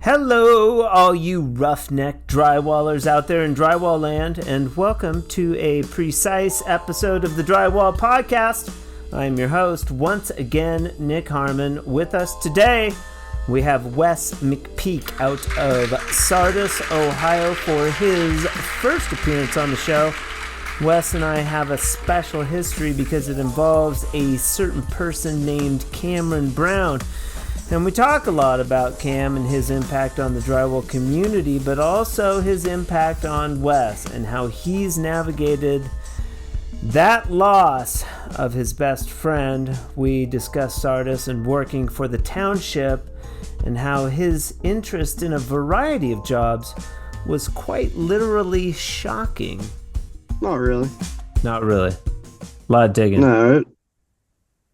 Hello, all you roughneck drywallers out there in drywall land, and welcome to a precise episode of the Drywall Podcast. I'm your host, once again, Nick Harmon. With us today, we have Wes McPeek out of Sardis, Ohio, for his first appearance on the show. Wes and I have a special history because it involves a certain person named Cameron Brown. And we talk a lot about Cam and his impact on the drywall community, but also his impact on Wes and how he's navigated that loss of his best friend. We discuss Sardis and working for the township and how his interest in a variety of jobs was quite literally shocking. Not really. Not really. A lot of digging. No.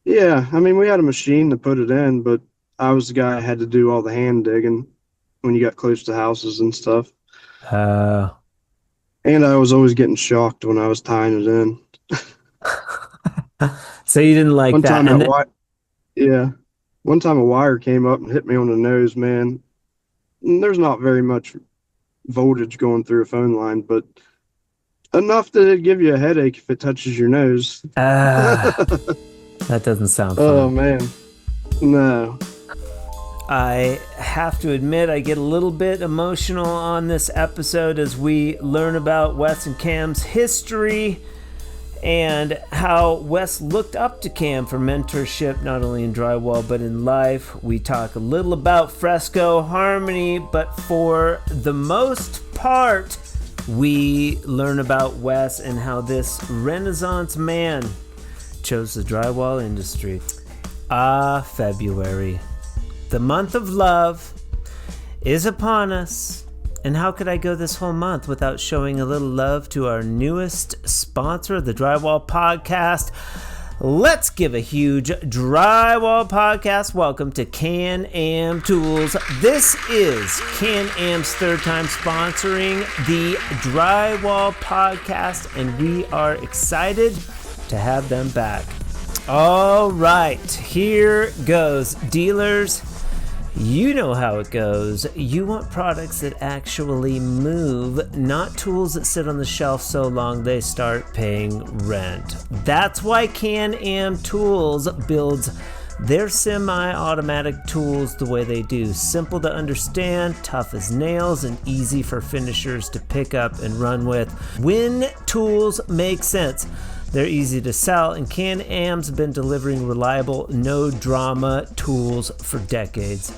We had a machine to put it in, but I was the guy that had to do all the hand digging when you got close to houses and stuff. And I was always getting shocked when I was tying it in. So you didn't like that? One time a wire came up and hit me on the nose, man. And there's not very much voltage going through a phone line, but enough that it'd give you a headache if it touches your nose. That doesn't sound fun. Oh, man. No. I have to admit, I get a little bit emotional on this episode as we learn about Wes and Cam's history and how Wes looked up to Cam for mentorship, not only in drywall, but in life. We talk a little about fresco harmony, but for the most part, we learn about Wes and how this Renaissance man chose the drywall industry. February. The month of love is upon us. And how could I go this whole month without showing a little love to our newest sponsor of the Drywall Podcast? Let's give a huge Drywall Podcast welcome to Can-Am Tools. This is Can-Am's third time sponsoring the Drywall Podcast, and we are excited to have them back. All right, here goes. Dealers, you know how it goes. You want products that actually move, not tools that sit on the shelf so long they start paying rent. That's why Can-Am Tools builds their semi-automatic tools the way they do. Simple to understand, tough as nails, and easy for finishers to pick up and run with. When tools make sense, they're easy to sell, and Can-Am's been delivering reliable, no-drama tools for decades.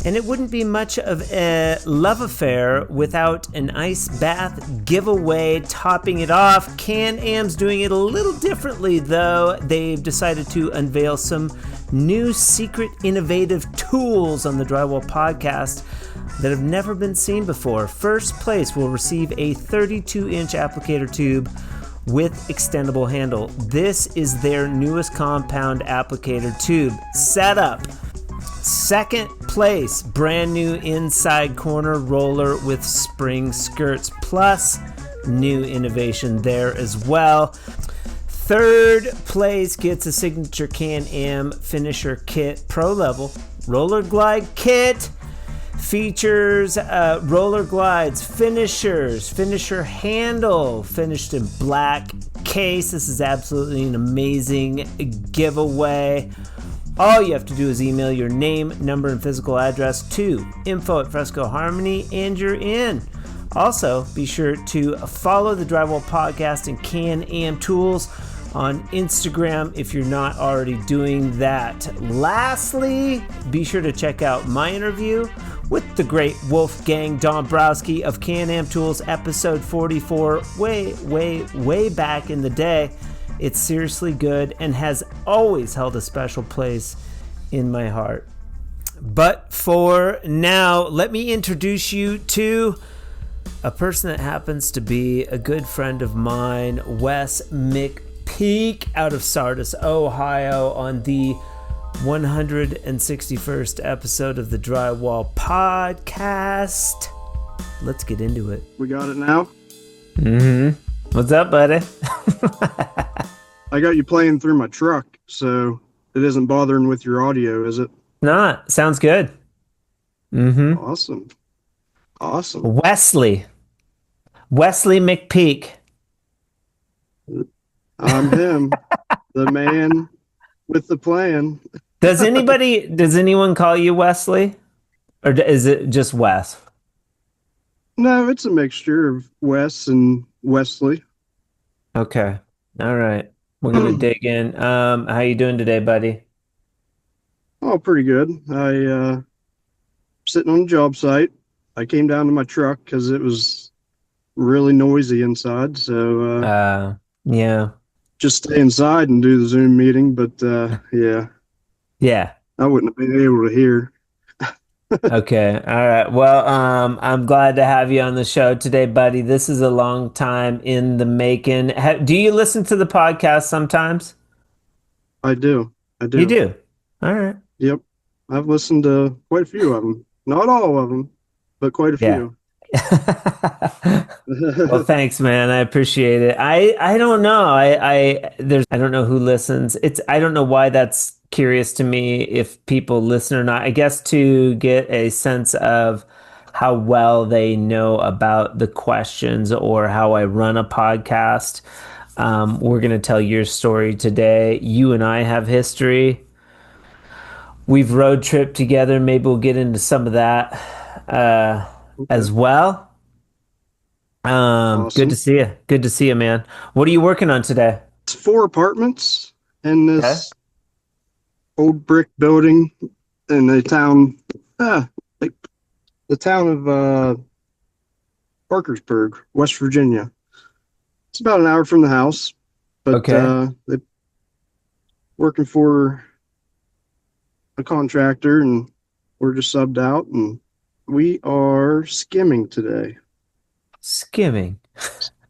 And it wouldn't be much of a love affair without an ice bath giveaway topping it off. Can-Am's doing it a little differently, though. They've decided to unveil some new secret innovative tools on the Drywall Podcast that have never been seen before. First place will receive a 32-inch applicator tube with extendable handle. This is their newest compound applicator tube. Setup. Second place, brand new inside corner roller with spring skirts, plus new innovation there as well. Third place gets a signature Can-Am finisher kit, pro level roller glide kit. Features roller glides, finishers, finisher handle, finished in black case. This is absolutely an amazing giveaway. All you have to do is email your name, number, and physical address to info@FrescoHarmony, and you're in. Also, be sure to follow the Drywall Podcast and Can-Am Tools on Instagram if you're not already doing that. Lastly, be sure to check out my interview with the great Wolfgang Dombrowski of Can-Am Tools, episode 44, way back in the day. It's seriously good and has always held a special place in my heart. But for now, let me introduce you to a person that happens to be a good friend of mine, Wes McPeek, out of Sardis, Ohio, on the 161st episode of the Drywall Podcast. Let's get into it. We got it now? Mm-hmm. What's up, buddy? I got you playing through my truck, so it isn't bothering with your audio, is it? Not. Sounds good. Mm-hmm. Awesome. Awesome. Wesley McPeek. I'm him, the man with the plan. Does anyone call you Wesley? Or is it just Wes? No, it's a mixture of Wes and Wesley. Okay. All right. We're gonna dig in. How you doing today, buddy? Oh, pretty good. Sitting on a job site. I came down to my truck because it was really noisy inside. So Uh, yeah. just stay inside and do the Zoom meeting. But yeah, Yeah. I wouldn't have been able to hear. Okay. All right. Well, I'm glad to have you on the show today, buddy. This is a long time in the making. Do you listen to the podcast sometimes? I do. I You do. do. All right. Yep. I've listened to quite a few of them. Not all of them, but quite a Yeah. few. Well, thanks, man. I appreciate it. I don't know. I don't know who listens. I don't know why that's curious to me if people listen or not. I guess to get a sense of how well they know about the questions or how I run a podcast. We're going to tell your story today. You and I have history. We've road tripped together. Maybe we'll get into some of that Okay. as well. Good to Awesome. see you. Good to see you, man. What are you working on today? It's 4 apartments in Okay. this old brick building in the town, like the town of Parkersburg, West Virginia. It's about an hour from the house, but Okay. they're working for a contractor, and we're just subbed out, and we are skimming today. Skimming.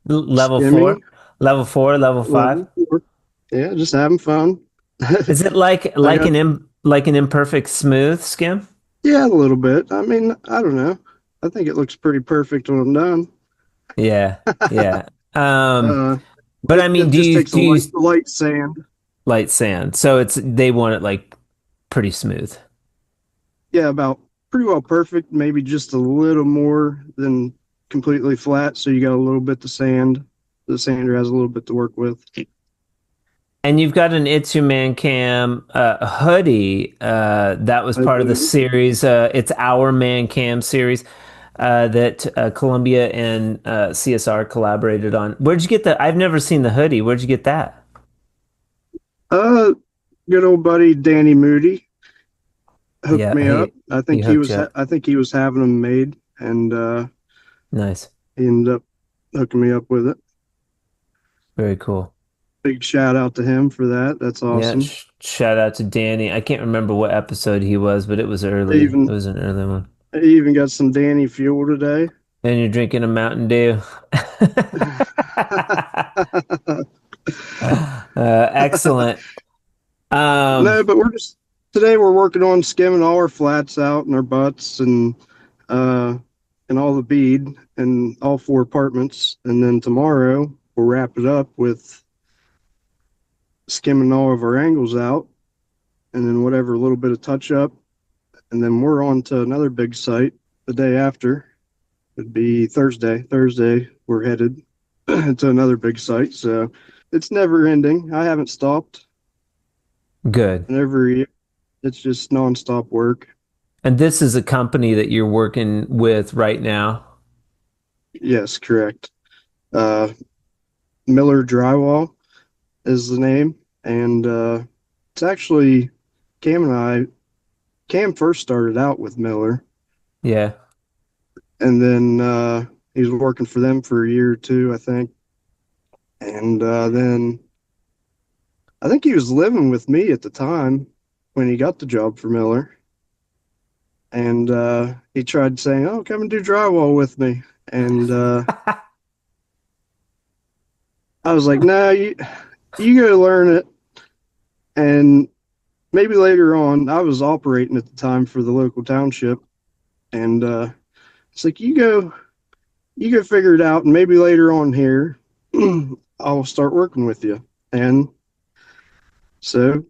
Level Skimming four, level four, level five. level 4. Yeah, just having fun. Is it I got like an imperfect smooth skim? Yeah, a little bit. I mean, I don't know. I think it looks pretty perfect when I'm done. Yeah. Yeah. Uh, But I mean, it just takes a do you light sand. light sand? So they want it like pretty smooth. Yeah, about pretty well perfect. Maybe just a little more than completely flat. So you got a little bit to sand. The sander has a little bit to work with. And you've got an It's Your Man Cam hoodie that was I part of the do. series. It's Our Man Cam series that Columbia and CSR collaborated on. Where'd you get that? I've never seen the hoodie. Where'd you get that? Uh, Good old buddy Danny Moody hooked Yeah, me up. he hooked you up. I think he was having them made, and Nice, he ended up hooking me up with it. very cool. Big shout out to him for that. That's Yeah, awesome. shout out to Danny. I can't remember what episode he was, but it was I early. It even was an early one. I even got some Danny fuel today. And you're drinking a Mountain Dew. Excellent. Um, No, but today we're working on skimming all our flats out and our butts uh and all the bead and all 4 apartments, and then tomorrow we'll wrap it up with skimming all of our angles out, and then whatever little bit of touch up, and then we're on to another big site the day after. It'd be Thursday. Thursday we're headed to another big site, so it's never ending. I haven't stopped, good. and every year it's just nonstop work. And this is a company that you're working with right now. Yes, correct. Uh, Miller Drywall is the name, and it's actually Cam and I. Cam first started out with Miller, Yeah. and then he was working for them for a year or two, I think, and then I think he was living with me at the time when he got the job for Miller, and he tried saying, "Oh, come and do drywall with me," and I was like, "No, you go learn it." And maybe later on, I was operating at the time for the local township, and it's like, you go figure it out, and maybe later on here, I'll start working with you. And so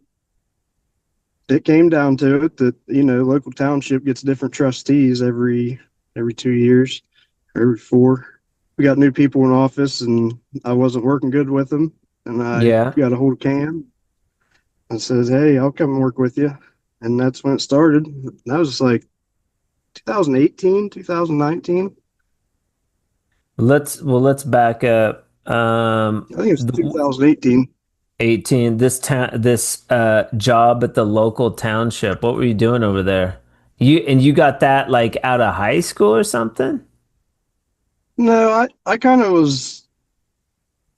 it came down to it that, local township gets different trustees every 2 years, or every four. We got new people in office, and I wasn't working good with them, and I Yeah. got a hold of Cam and says, "Hey, I'll come and work with you." And that's when it started. That was like 2018, 2019. Let's back up. I think it's 2018. 18. This job at the local township. What were you doing over there? You got that like out of high school or something? No, I kind of was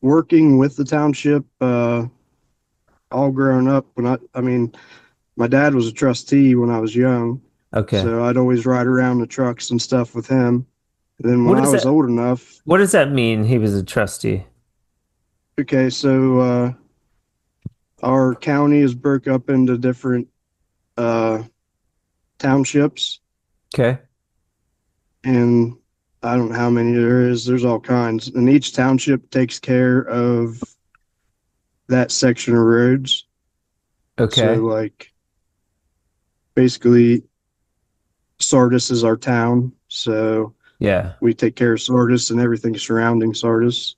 working with the township all grown up. I mean, my dad was a trustee when I was young, Okay. so I'd always ride around the trucks and stuff with him. And then when What I does was that old enough, what does that mean? He was a trustee. okay, so our county is broke up into different uh, townships, Okay. and I don't know how many there is. There's all kinds, and each township takes care of that section of roads. So, Okay. like, basically, Sardis is our town, so Yeah. we take care of Sardis and everything surrounding Sardis.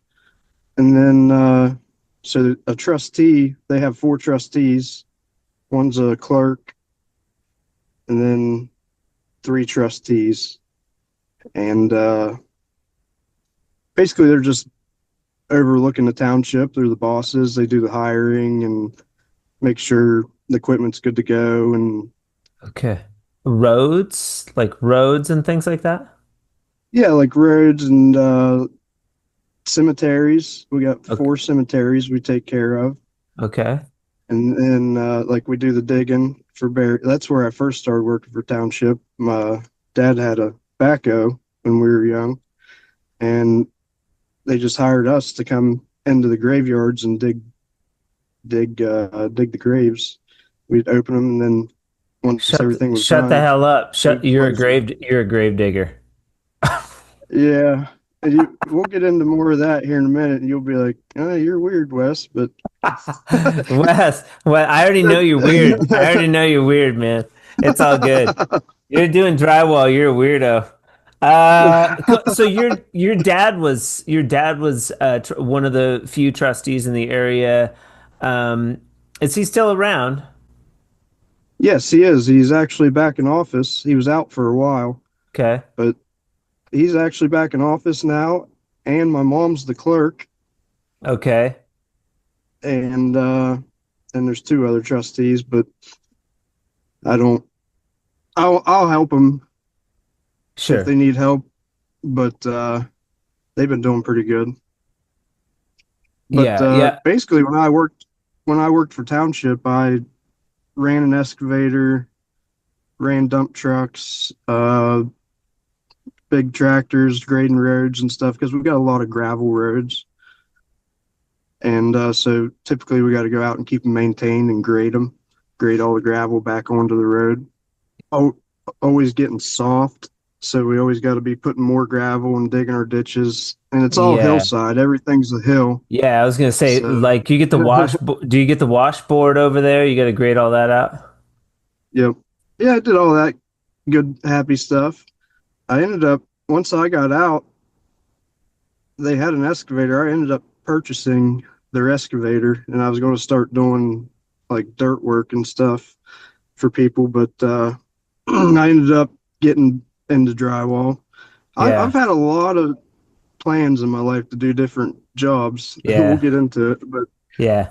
And then, so a trustee, they have four trustees. One's a clerk, and then three trustees. And basically, they're just overlooking the township. They're the bosses. They do the hiring and make sure the equipment's good to go. And Okay. Roads, like roads and things like that? yeah, like roads and cemeteries. We got Okay. four cemeteries we take care of. Okay. And then like we do the digging for bear. That's where I first started working for township. My dad had a backhoe when we were young, and they just hired us to come into the graveyards and dig the graves. We'd open them, and then once everything was Shut the done, hell up. we'd close them. You're a grave digger. Yeah, and we'll get into more of that here in a minute, and you'll be like, "Oh, you're weird, Wes," but Wes, well, I already know you're weird. I already know you're weird, man. It's all good. You're doing drywall. You're a weirdo. So your dad was one of the few trustees in the area. Is he still around? yes, he is. He's actually back in office. He was out for a while, Okay. but he's actually back in office now. And my mom's the clerk, Okay. and there's two other trustees, but I don't. I'll help them if Sure. they need help, but they've been doing pretty good. But Yeah. Yeah. basically, when I worked for township, I ran an excavator, ran dump trucks, big tractors, grading roads and stuff because we've got a lot of gravel roads, and so typically we got to go out and keep them maintained and grade all the gravel back onto the road. Oh, always getting soft. So we always got to be putting more gravel and digging our ditches. And it's all Yeah. hillside. Everything's a hill. Yeah. I was gonna say, So, like, you get the do you get the washboard over there? You got to grade all that out? yep. Yeah, I did all that good, happy stuff. I ended up, once I got out, they had an excavator. I ended up purchasing their excavator, and I was going to start doing like dirt work and stuff for people. But I ended up getting into drywall. I've Yeah. had a lot of plans in my life to do different jobs. We'll Yeah. get into it, but Yeah.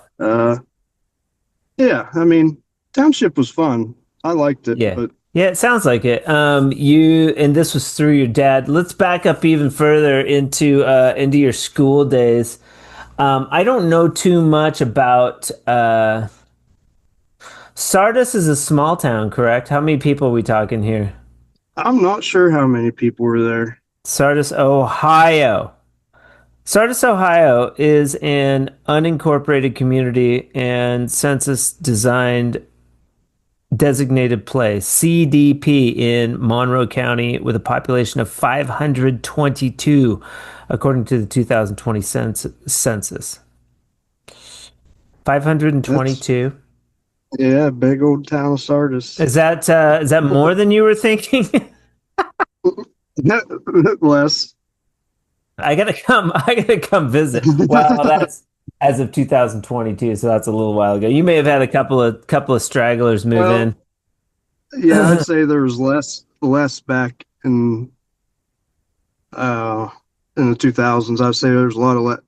yeah, I mean, township was fun. I liked it, Yeah. but Yeah, it sounds like it. And this was through your dad. Let's back up even further into your school days. I don't know too much about Sardis is a small town, correct? How many people are we talking here? I'm not sure how many people were there. Sardis, Ohio. Sardis, Ohio is an unincorporated community and census designed designated place, CDP, in Monroe County with a population of 522, according to the 2020 census. That's 522. Yeah, big old town of Sardis. Is that more than you were thinking? Less. I gotta come visit. Well, that's as of 2022, so that's a little while ago. You may have had a couple of stragglers move Well, in. yeah, I'd say there was less back uh in the 2000s. I'd say there's a lot of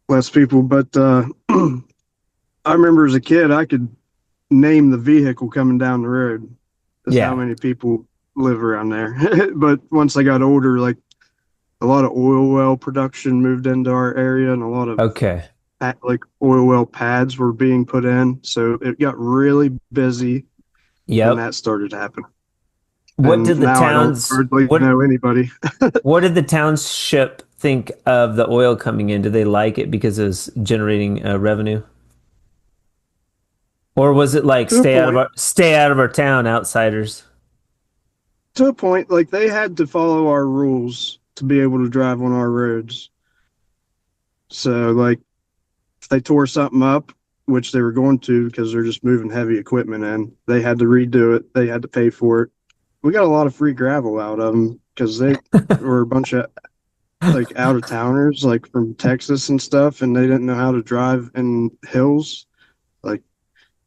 less people, but I remember as a kid I could name the vehicle coming down the road. That's how Yeah. many people live around there. But once I got older, like a lot of oil well production moved into our area, and a lot of Okay. like oil well pads were being put in. So it got really busy when Yep. that started to happen. What And did the now I don't towns hardly know anybody. what did the township think of the oil coming in? Did they like it because it's generating revenue? Or was it like To a point, stay out of our town, outsiders? like they had to follow our rules to be able to drive on our roads. So like if they tore something up, which they were going to because they're just moving heavy equipment in, they had to redo it. They had to pay for it. We got a lot of free gravel out of them because they were a bunch of like out of towners, like from Texas and stuff, and they didn't know how to drive in hills, like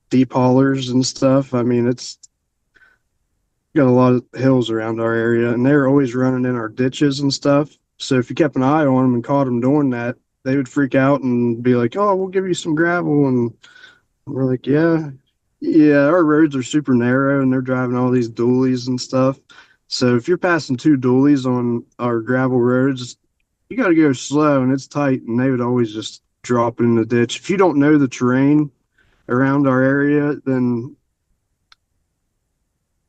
deep haulers and stuff. I mean, it's got a lot of hills around our area, and they were always running in our ditches and stuff. So if you kept an eye on them and caught them doing that, they would freak out and be like, "Oh, we'll give you some gravel," and we're like, "Yeah, yeah." Our roads are super narrow, and they're driving all these dualies and stuff. So if you're passing two dualies on our gravel roads, you got to go slow, and it's tight. And they would always just drop it in the ditch. If you don't know the terrain around our area, then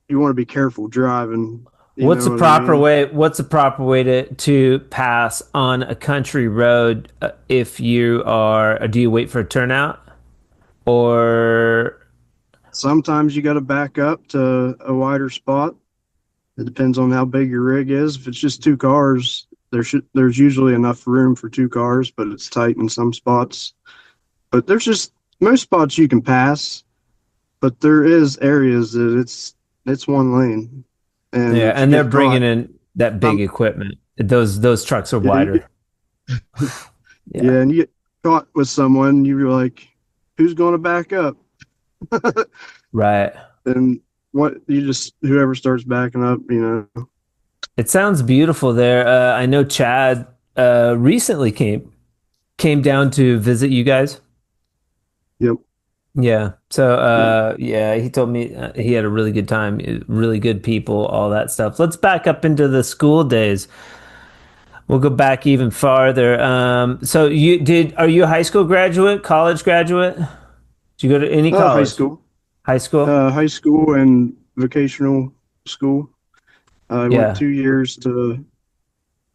you want to be careful driving. You What's know the what I proper mean? way? What's the proper way to pass on a country road if you are? Do you wait for a turnout or Sometimes you got to back up to a wider spot. It depends on how big your rig is. If it's just two cars, there's usually enough room for two cars, but it's tight in some spots. But there's just most spots you can pass, but there is areas that it's one lane, and yeah? if you And they're get bringing caught, in that big um, equipment. Those trucks are yeah, wider. Yeah. yeah, and you get caught with someone, you're like, who's going to back up? Right. And what you just whoever starts backing up, It sounds beautiful there. I know Chad recently came down to visit you guys. Yep, Yeah. So yep. yeah, he told me he had a really good time, really good people, all that stuff. Let's back up into the school days. We'll go back even farther. So are you a high school graduate, college graduate? Did you go to any High college? school, High school? high school and vocational school. I went Yeah. 2 years to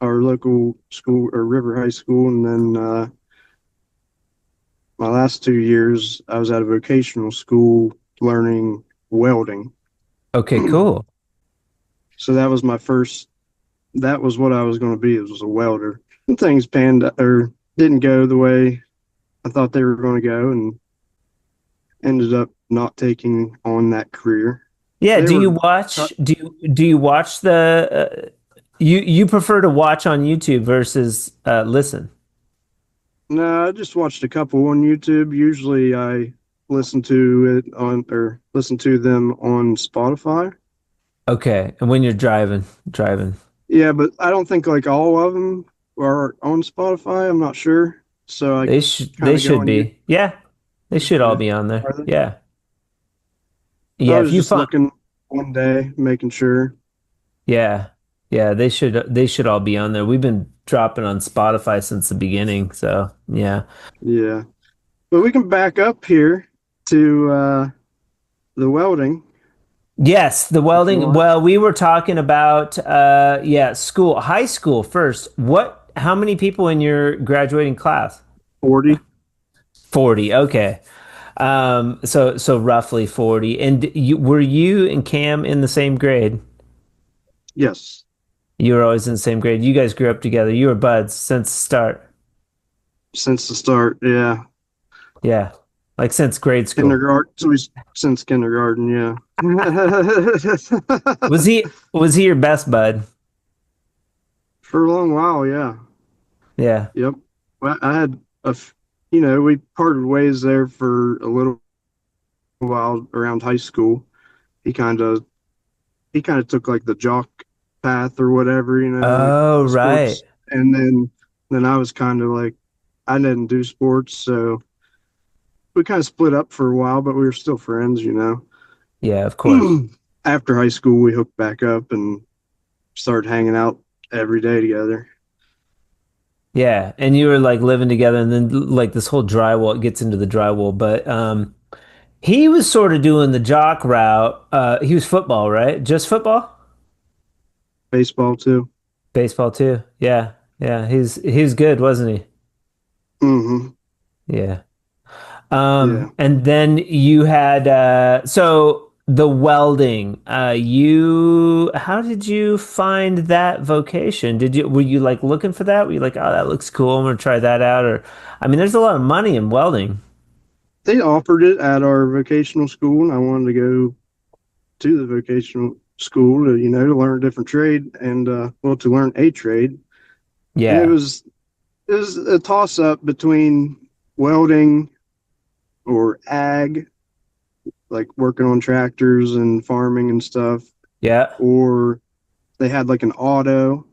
our local school or River High School, and then my last 2 years I was at a vocational school learning welding. Okay, cool. So that was my first. That was what I was going to be. It was a welder. And things panned or didn't go the way I thought they were going to go, and ended up not taking on that career. Yeah, They were, do you watch the you prefer to watch on YouTube versus listen? no, I just watched a couple on YouTube. Usually I listen to them on Spotify. Okay. And when you're driving. Yeah, but I don't think like all of them are on Spotify. I'm not sure. So I kind They of go should on YouTube. be. Yeah. They should all Okay. be on there. Are they? Yeah. I Yeah, if was you just find looking one day, making sure. yeah. Yeah, they should all be on there. We've been dropping on Spotify since the beginning, so yeah. Yeah. But we can back up here to the welding Yes, the if you welding. want. Well, we were talking about yeah, high school first. How many people in your graduating class? 40. 40. Okay. So roughly 40. And were you and Cam in the same grade? Yes. You were always in the same grade. You guys grew up together. You were buds since the start. Since the start. Yeah. Yeah. Like since grade school. Kindergarten, so he's since kindergarten, yeah. Was he your best bud? For a long while, yeah. Yeah. Yep. Well, I had we parted ways there for a little while around high school. He kind of he kind of took like the jock path or whatever, like Oh, right. sports. And then I was kind of like I didn't do sports, so we kind of split up for a while, but we were still friends. Yeah, of course. After high school, we hooked back up and started hanging out every day together. Yeah, and you were like living together, and then like this whole drywall it gets into the drywall, but he was sort of doing the jock route. He was football, right? Just football? Baseball too. Baseball too. Yeah. Yeah, he's good, wasn't he? Hmm. Yeah. Yeah. And then you had so the welding. You how did you find that vocation? Were you like looking for that? Were you like, oh, that looks cool, I'm gonna try that out? Or I mean, there's a lot of money in welding. They offered it at our vocational school, and I wanted to go to the vocational school to learn a different trade and to learn a trade. And it Yeah. was it was a toss up between welding or ag, like working on tractors and farming and stuff, Yeah. or they had like an auto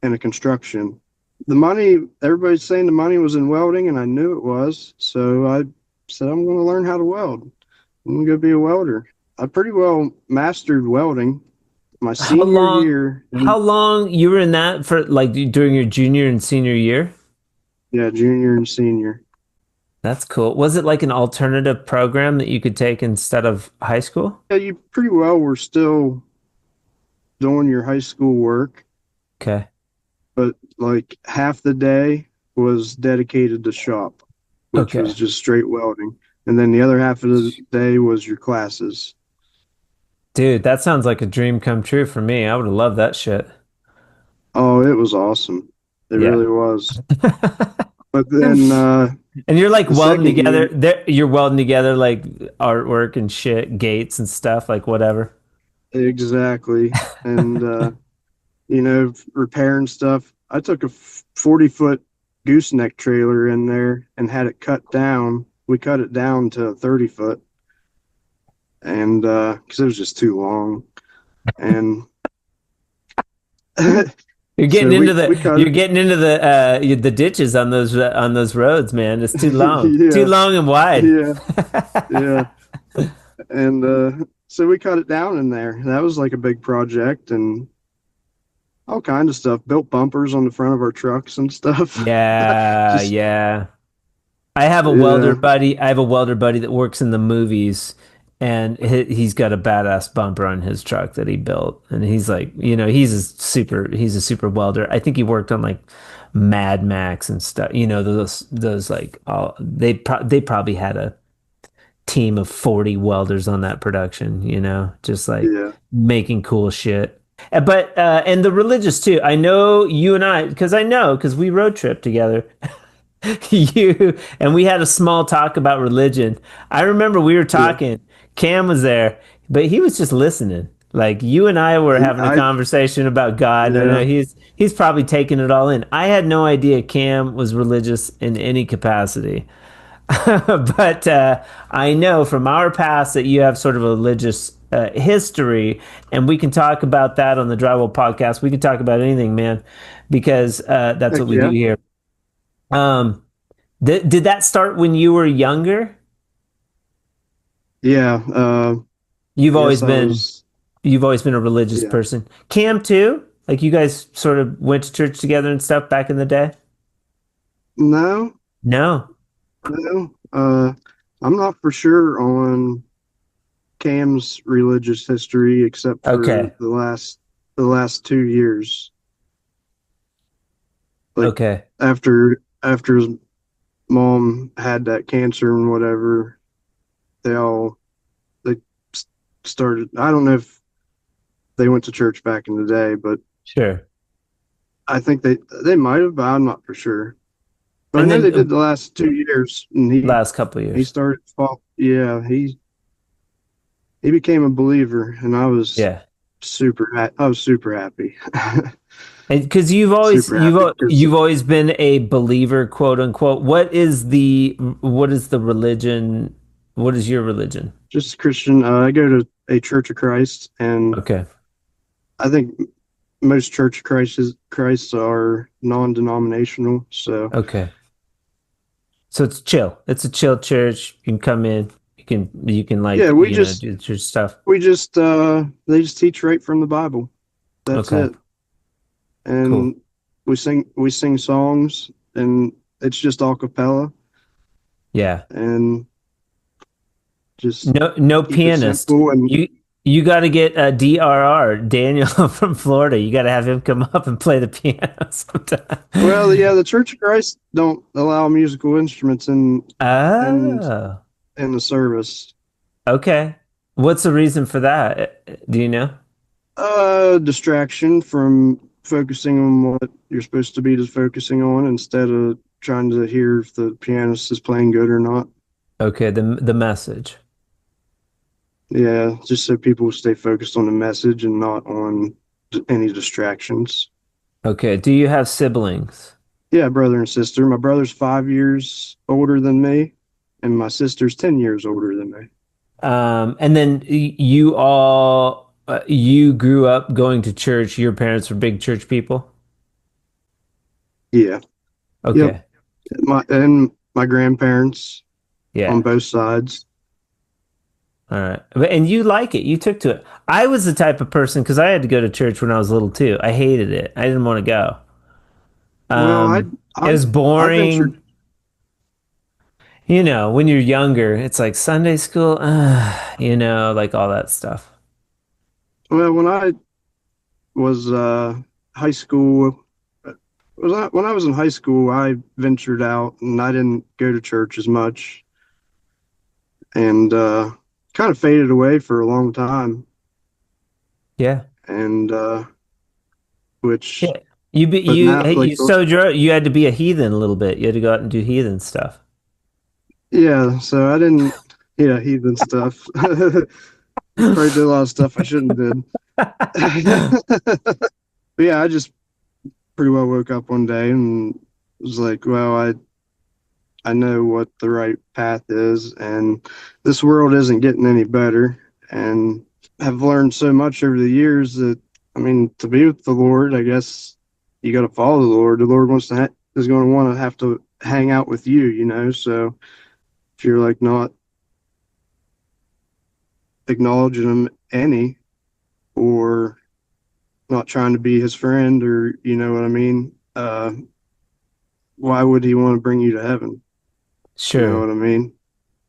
and a construction. The money, everybody's saying the money was in welding, and I knew it was. So I said, I'm going to learn how to weld. I'm going to go be a welder. I pretty well mastered welding my How senior long year. how long you were in that for like during your junior and senior year? Yeah, junior and senior. That's cool. Was it like an alternative program that you could take instead of high school? Yeah, you pretty well were still doing your high school work, Okay. but like half the day was dedicated to shop, which was Okay. just straight welding. And then the other half of the day was your classes. Dude, that sounds like a dream come true for me. I would have loved that shit. Oh, it was awesome. It Yeah. really was. But then And you're like the welding second together. year, You're welding together like artwork and shit, gates and stuff, like whatever. exactly. And, repairing stuff. I took a 40-foot gooseneck trailer in there and had it cut down. We cut it down to 30 foot. And because it was just too long. And You're getting so into we the cut you're it. getting into the ditches on those roads, man. It's too Yeah, long and wide. yeah, yeah. And so we cut it down in there. That was like a big project and all kind of stuff. Built bumpers on the front of our trucks and stuff. Yeah, Just yeah. I have a welder yeah, buddy. I have a welder buddy that works in the movies, and he's got a badass bumper on his truck that he built. And he's like, he's a super welder. I think he worked on like Mad Max and stuff. Those like all they probably had a team of 40 welders on that production. Just like yeah. making cool shit. But and the religious too. I know you and I because we road trip together. You and we had a small talk about religion. I remember we were Yeah. talking. Cam was there, but he was just listening. Like you and I were having a I conversation about God. I know yeah. he's probably taking it all in. I had no idea Cam was religious in any capacity, but I know from our past that you have sort of a religious history, and we can talk about that on the Drywall Podcast. We can talk about anything, man, because that's what Heck we do yeah. here. Um, did that start when you were younger? Yeah. You've always Yes, I been was. you've always been a religious Yeah. person. Cam too? Like you guys sort of went to church together and stuff back in the day? No, No. no. I'm not for sure on Cam's religious history except for Okay. the last 2 years. Like Okay. after his mom had that cancer and whatever, they started. I don't know if they went to church back in the day, but Sure. I think they might have, but I'm not for sure. But I And know then they did the last 2 years, and last couple of he years. started fall. Yeah, he became a believer, and Yeah. I was super happy. And because you've always Super happy because you've always been a believer, quote unquote. What is the religion? What is your religion? just a Christian. I go to a Church of Christ, and Okay. I think most Church of Christ are non-denominational. So Okay. So it's chill. It's a chill church. You can come in. You can like, yeah, do church stuff. we just they just teach right from the Bible. That's Okay. it. Cool. And we sing songs, and it's just a cappella, Yeah. and just No keep it pianist. simple. And You got to get a DRR, Daniel from Florida. You got to have him come up and play the piano sometime. well, yeah, the Church of Christ don't allow musical instruments in Oh, in the service. okay. What's the reason for that? Do you know? Distraction from focusing on what you're supposed to be just focusing on instead of trying to hear if the pianist is playing good or not. Okay, the message. Yeah, just so people stay focused on the message and not on any distractions. Okay. Do you have siblings? Yeah, brother and sister. My brother's 5 years older than me, and my sister's 10 years older than me. And then you grew up going to church. Your parents were big church people? Yeah. Yep. Okay. My grandparents on Yeah. both sides. All right. And you like it. You took to it. I was the type of person, because I had to go to church when I was little too. I hated it. I didn't want to go. Well, It was I ventured. boring. When you're younger, it's like Sunday school, like all that stuff. Well, when I was high school, when I was in high school, I ventured out and I didn't go to church as much, and kind of faded away for a long time. Yeah. And which, Yeah. You be but you now, hey, like, you had to be a heathen a little bit. You had to go out and do heathen stuff. yeah, so I didn't, yeah, heathen stuff. Probably did a lot of stuff I shouldn't have did. But yeah, I just pretty well woke up one day and was like, well, I know what the right path is, and this world isn't getting any better. And have learned so much over the years that, I mean, to be with the Lord, I guess you got to follow the Lord. The Lord is going to want to have to hang out with you, So if you're like not acknowledging him or not trying to be his friend, or you know what I mean, why would he want to bring you to heaven? You know Sure. what I mean?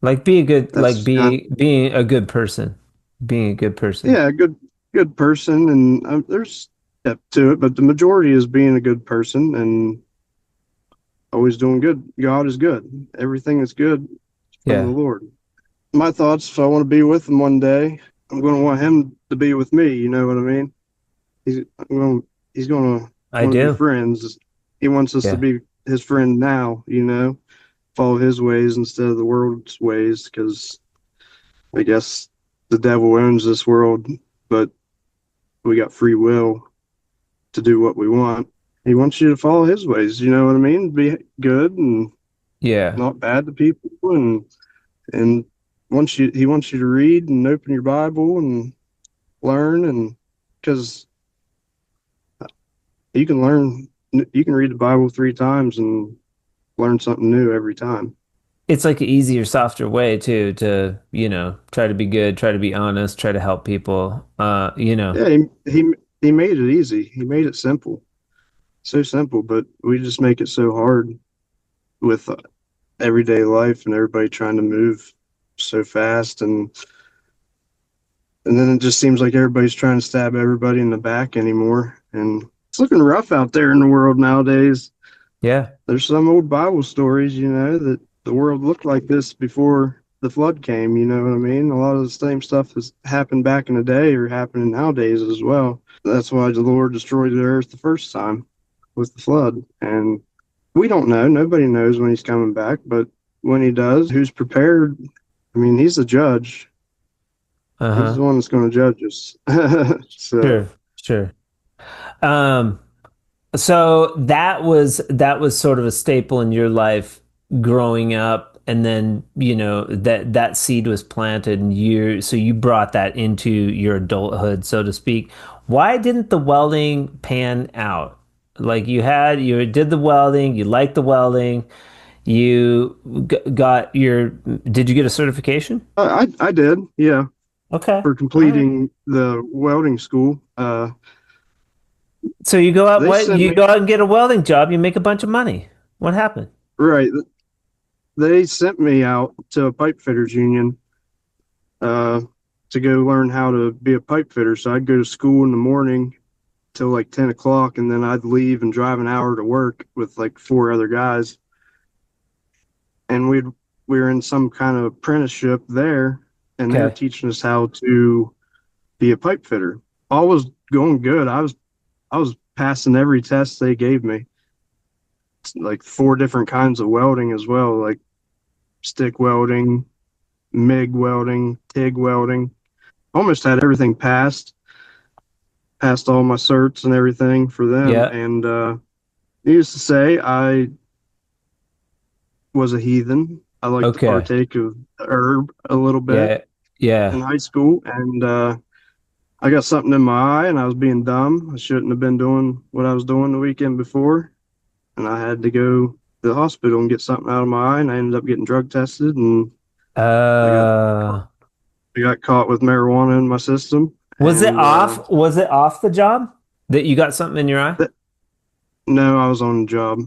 Like be a good like That's kind being a good person. Being a good person. Yeah, good person, and there's depth to it, but the majority is being a good person and always doing good. God is good. Everything is good from the Yeah. Lord. My thoughts: if I want to be with him one day, I'm going to want him to be with me. You know what I mean? He's going. He's going to I want to be do. friends. He wants us to Yeah. be his friend now. Follow his ways instead of the world's ways, because I guess the devil owns this world, but we got free will to do what we want. He wants you to follow his ways. You know what I mean? Be good and Yeah. not bad to people, and he wants you to read and open your Bible and learn, and because you can read the Bible 3 times and learn something new every time. It's like an easier, softer way too to, try to be good, try to be honest, try to help people. Yeah, he made it easy. He made it simple, so simple, but we just make it so hard with everyday life and everybody trying to move so fast, and then it just seems like everybody's trying to stab everybody in the back anymore, and it's looking rough out there in the world nowadays. Yeah. There's some old Bible stories, that the world looked like this before the flood came. You know what I mean? A lot of the same stuff has happened back in the day or happening nowadays as well. That's why the Lord destroyed the earth the first time with the flood. And We don't know. Nobody knows when he's coming back, but when he does, who's prepared? I mean, he's the judge. He's the one that's going to judge us. So Sure. Um, so that was sort of a staple in your life growing up, and then that seed was planted, and you brought that into your adulthood, so to speak. Why didn't the welding pan out? Like you did the welding, you liked the welding, you got your. Did you get a certification? I did, yeah, Okay, for all right. completing the welding school. So you go out, They what sent you me go out and get a welding job, you make a bunch of money. What happened? right. They sent me out to a pipe fitters union uh, to go learn how to be a pipe fitter. So I'd go to school in the morning till like 10 o'clock, and then I'd leave and drive an hour to work with like four other guys. And we were in some kind of apprenticeship there, and they were Okay. teaching us how to be a pipe fitter. All was going good. I was passing every test they gave me. It's like four different kinds of welding as well, like stick welding, MIG welding, TIG welding. Almost had everything passed all my certs and everything for them. Yeah. And needless to say, I was a heathen. I liked to Okay. partake of herb a little bit Yeah. in Yeah. high school, and I got something in my eye, and I was being dumb. I shouldn't have been doing what I was doing the weekend before, and I had to go to the hospital and get something out of my eye, and I ended up getting drug tested, and I got Uh, I got caught with marijuana in my system, was it and off? Was it off the job that you got something in your eye? th- no, I was on the job.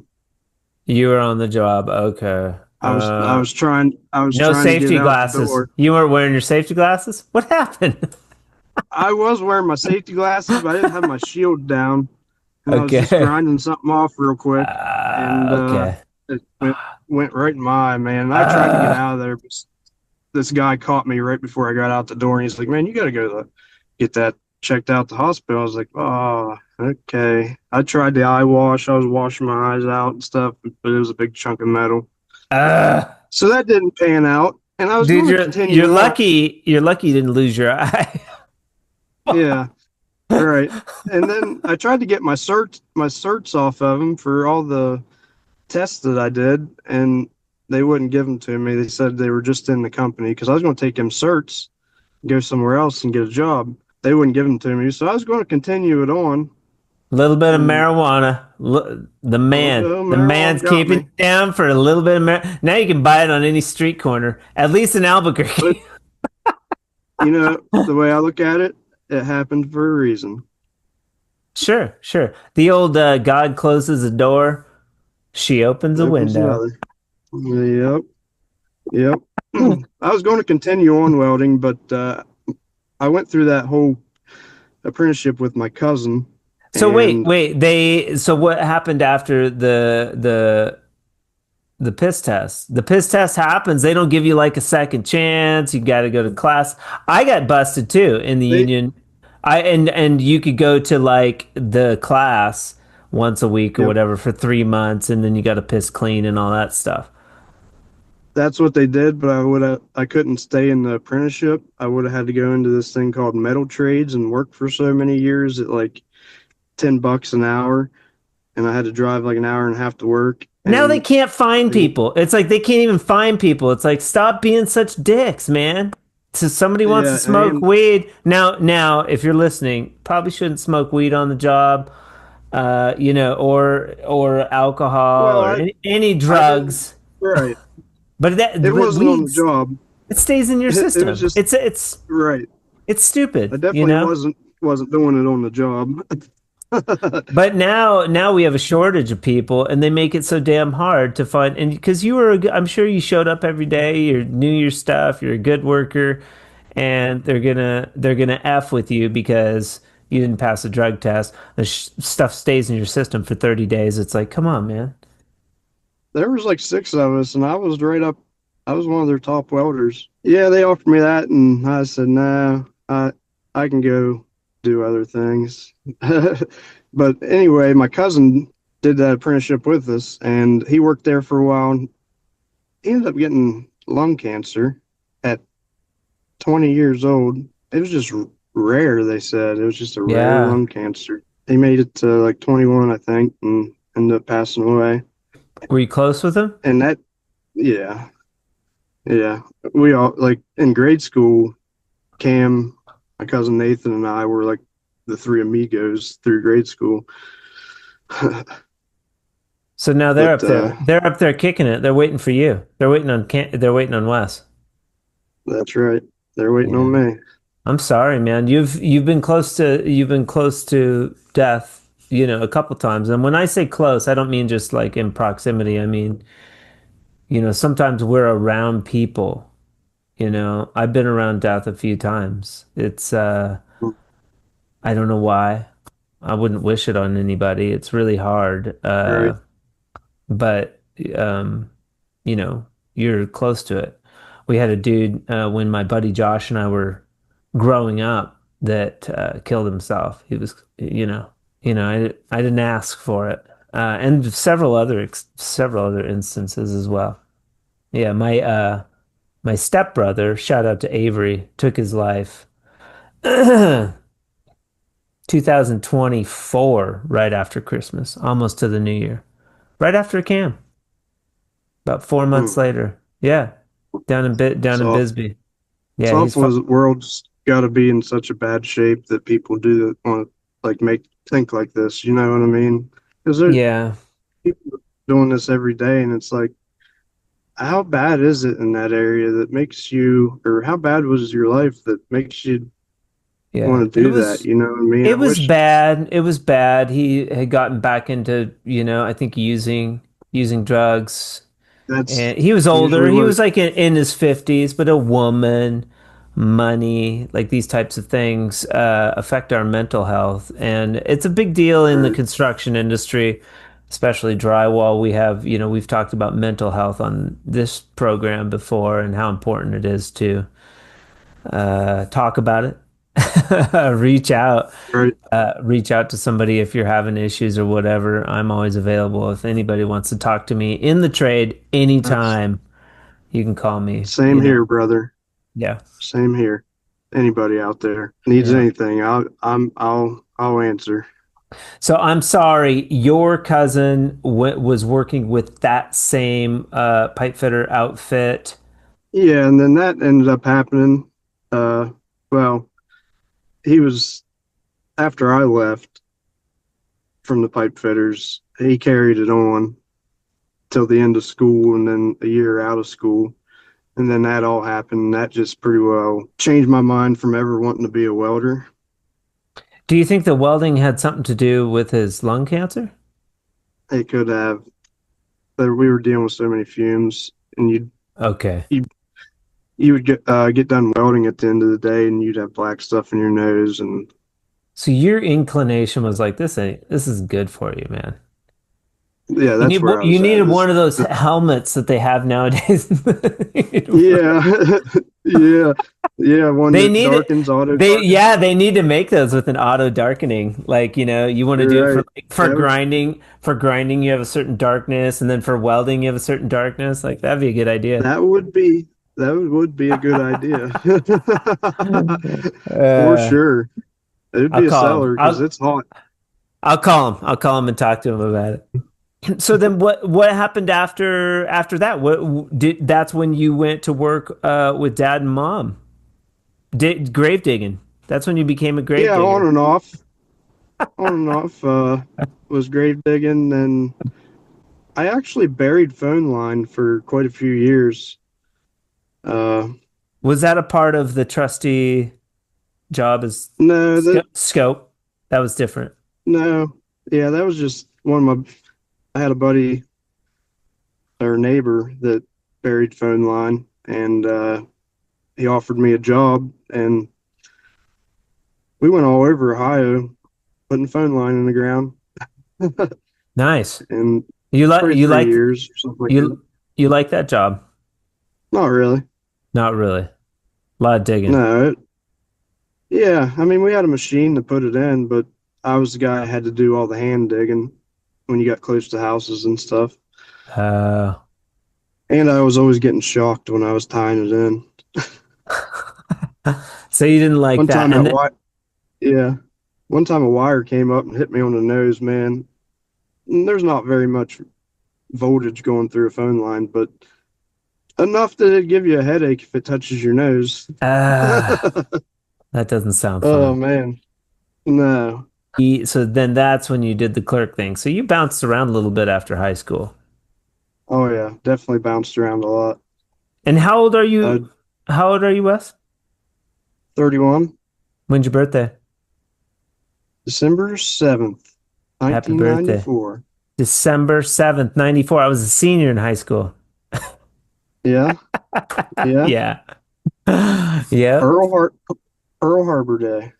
You were on the job. Okay. I was No trying to get safety out the glasses. door. You weren't wearing your safety glasses? What happened? I was wearing my safety glasses, but I didn't have my shield down, and I was just Okay. grinding something off real quick, and Okay. it went right in my eye, man. And I tried to get out of there, but this guy caught me right before I got out the door, and he's like, "Man, you got to go get that checked out the hospital." I was like, "Oh, okay." I tried the eye wash. I was washing my eyes out and stuff, but it was a big chunk of metal, Uh, so that didn't pan out. And I was dude, going to you're continue on. lucky. You're lucky you didn't lose your eye. Yeah. Right. And then I tried to get my certs off of them for all the tests that I did, and they wouldn't give them to me. They said they were just in the company because I was going to take them certs, go somewhere else and get a job. They wouldn't give them to me, so I was going to continue it on. A little bit of And marijuana. The a little man, bit of the marijuana man's got keeping me. it down for a little bit of Now you can buy it on any street corner, at least in But Albuquerque. the way I look at it, it happened for a reason. Sure. The old God closes a door, she opens It a opens window. another. Yep. Yep. I was going to continue on welding, but I went through that whole apprenticeship with my cousin, So wait, and wait. So what happened after the piss test? The piss test happens. They don't give you like a second chance. You got to go to class. I got busted too in the they union. And you could go to like the class once a week or yep, whatever for 3 months, and then you got to piss clean and all that stuff. that's what they did. But I couldn't stay in the apprenticeship. I would have had to go into this thing called metal trades and work for so many years at like $10 an hour, and I had to drive like an hour and a half to work. Now they And can't find they, people. It's like they can't even find people. It's like stop being such dicks, man. So somebody wants to yeah, smoke and weed. Now, if you're listening, probably shouldn't smoke weed on the job, or alcohol well, or any I didn't drugs. right. It But wasn't on the weeds, job. it stays in your It was system. just right. It's I stupid, definitely wasn't doing it on the job. But now we have a shortage of people, and they make it so damn hard to find. And because I'm sure you showed up every day. You knew your stuff. You're a good worker, and they're gonna f with you because you didn't pass a drug test. The stuff stays in your system for 30 days. It's like, come on, man. There was like six of us, and I was right up. I was one of their top welders. Yeah, they offered me that, and I said, "No, I can go do other things." But anyway, my cousin did that apprenticeship with us, and he worked there for a while. And he ended up getting lung cancer at 20 years old. It was just rare, they said. It was just a rare Yeah. lung cancer. He made it to like 21, I think, and ended up passing away. Were you close with him? And that, yeah, yeah. We all, like, in grade school, Cam, my cousin Nathan, and I were like the three amigos through grade school. So now they're But up there. They're up there kicking it. They're waiting for you. They're waiting on Wes. that's right. They're waiting Yeah. on me. I'm sorry, man. You've been close to death, a couple times. And when I say close, I don't mean just like in proximity. I mean, sometimes we're around people, I've been around death a few times. It's I don't know why. I wouldn't wish it on anybody. It's really hard. Right. But um, you're close to it. We had a dude when my buddy Josh and I were growing up that killed himself. He was, I didn't ask for it, and several other instances as well. Yeah, my stepbrother, shout out to Avery, took his life 2024, right after Christmas, almost to the new year, right after Cam. About 4 months Hmm. later. Yeah. Down It's in awful. Bisbee. It's Yeah, awful as the world's got to be in such a bad shape that people do that want to like make think like this. You know what I mean? Because there's yeah, people doing this every day, and it's like, how bad is it in that area that makes you, or how bad was your life that makes you yeah. want to do that? You know what I mean? It I was wish bad. It was bad. He had gotten back into, I think using drugs. that's And he was older. usually He what. was like in his 50s, but a woman, money, like these types of things affect our mental health. And it's a big deal in the Right, construction industry, especially drywall. We've talked about mental health on this program before and how important it is to talk about it. reach out right. reach out to somebody if you're having issues or whatever. I'm always available if anybody wants to talk to me in the trade That's anytime. You can call me, same here, brother. Yeah. Same here. Anybody out there needs Yeah. anything, I'll answer. So I'm sorry, your cousin was working with that same pipe fitter outfit. Yeah, and then that ended up happening. Uh, well, he was after I left from the pipe fitters, he carried it on till the end of school and then a year out of school. And then that all happened. That just pretty well changed my mind from ever wanting to be a welder. Do you think the welding had something to do with his lung cancer? It could have, but we were dealing with so many fumes, and Okay. you you would get done welding at the end of the day, and you'd have black stuff in your nose, and So your inclination was like, this is good for you, man. yeah, that's where I You was at. needed one of those helmets that they have nowadays. Yeah, yeah, yeah. One They that need it. darkens, auto darkens. They need to make those with an auto darkening. Like, you want to do it You're right. for That would grinding. For grinding, you have a certain darkness, and then for welding, you have a certain darkness. Like, that'd be a good idea. that would be that would be a good idea for Uh, sure. It would I'll be a call him. seller because it's hot. I'll call him. I'll call him and talk to him about it. So then what happened after that? That's when you went to work with dad and mom. Grave digging. That's when you became a grave Yeah, digger. on and off. Was grave digging, and I actually buried phone line for quite a few years. Uh, Was that a part of the trustee job as no, scope? That was different. no, yeah, that was just one of my. I had a buddy or neighbor that buried phone line, and he offered me a job, and we went all over Ohio putting phone line in the ground, Nice. and You like probably you three like years or something like that. you like that job? Not really. Not really. A lot of digging. No, yeah, I mean, we had a machine to put it in, but I was the guy that had to do all the hand digging when you got close to houses and stuff. Uh, And I was always getting shocked when I was tying it in. so you didn't like One that. time And at then, yeah, one time a wire came up and hit me on the nose, man. And there's not very much voltage going through a phone line, but enough that it'd give you a headache if it touches your nose. that doesn't sound Oh fun. man, no. So then that's when you did the clerk thing. So you bounced around a little bit after high school. Oh yeah, definitely bounced around a lot. And how old are Uh, you? How old are you, Wes? 31, When's your birthday? December 7th, Happy birthday. 1994. December 7th, 94. I was a senior in high school. Yeah, yeah. Yeah. Yeah. Pearl Harbor Day.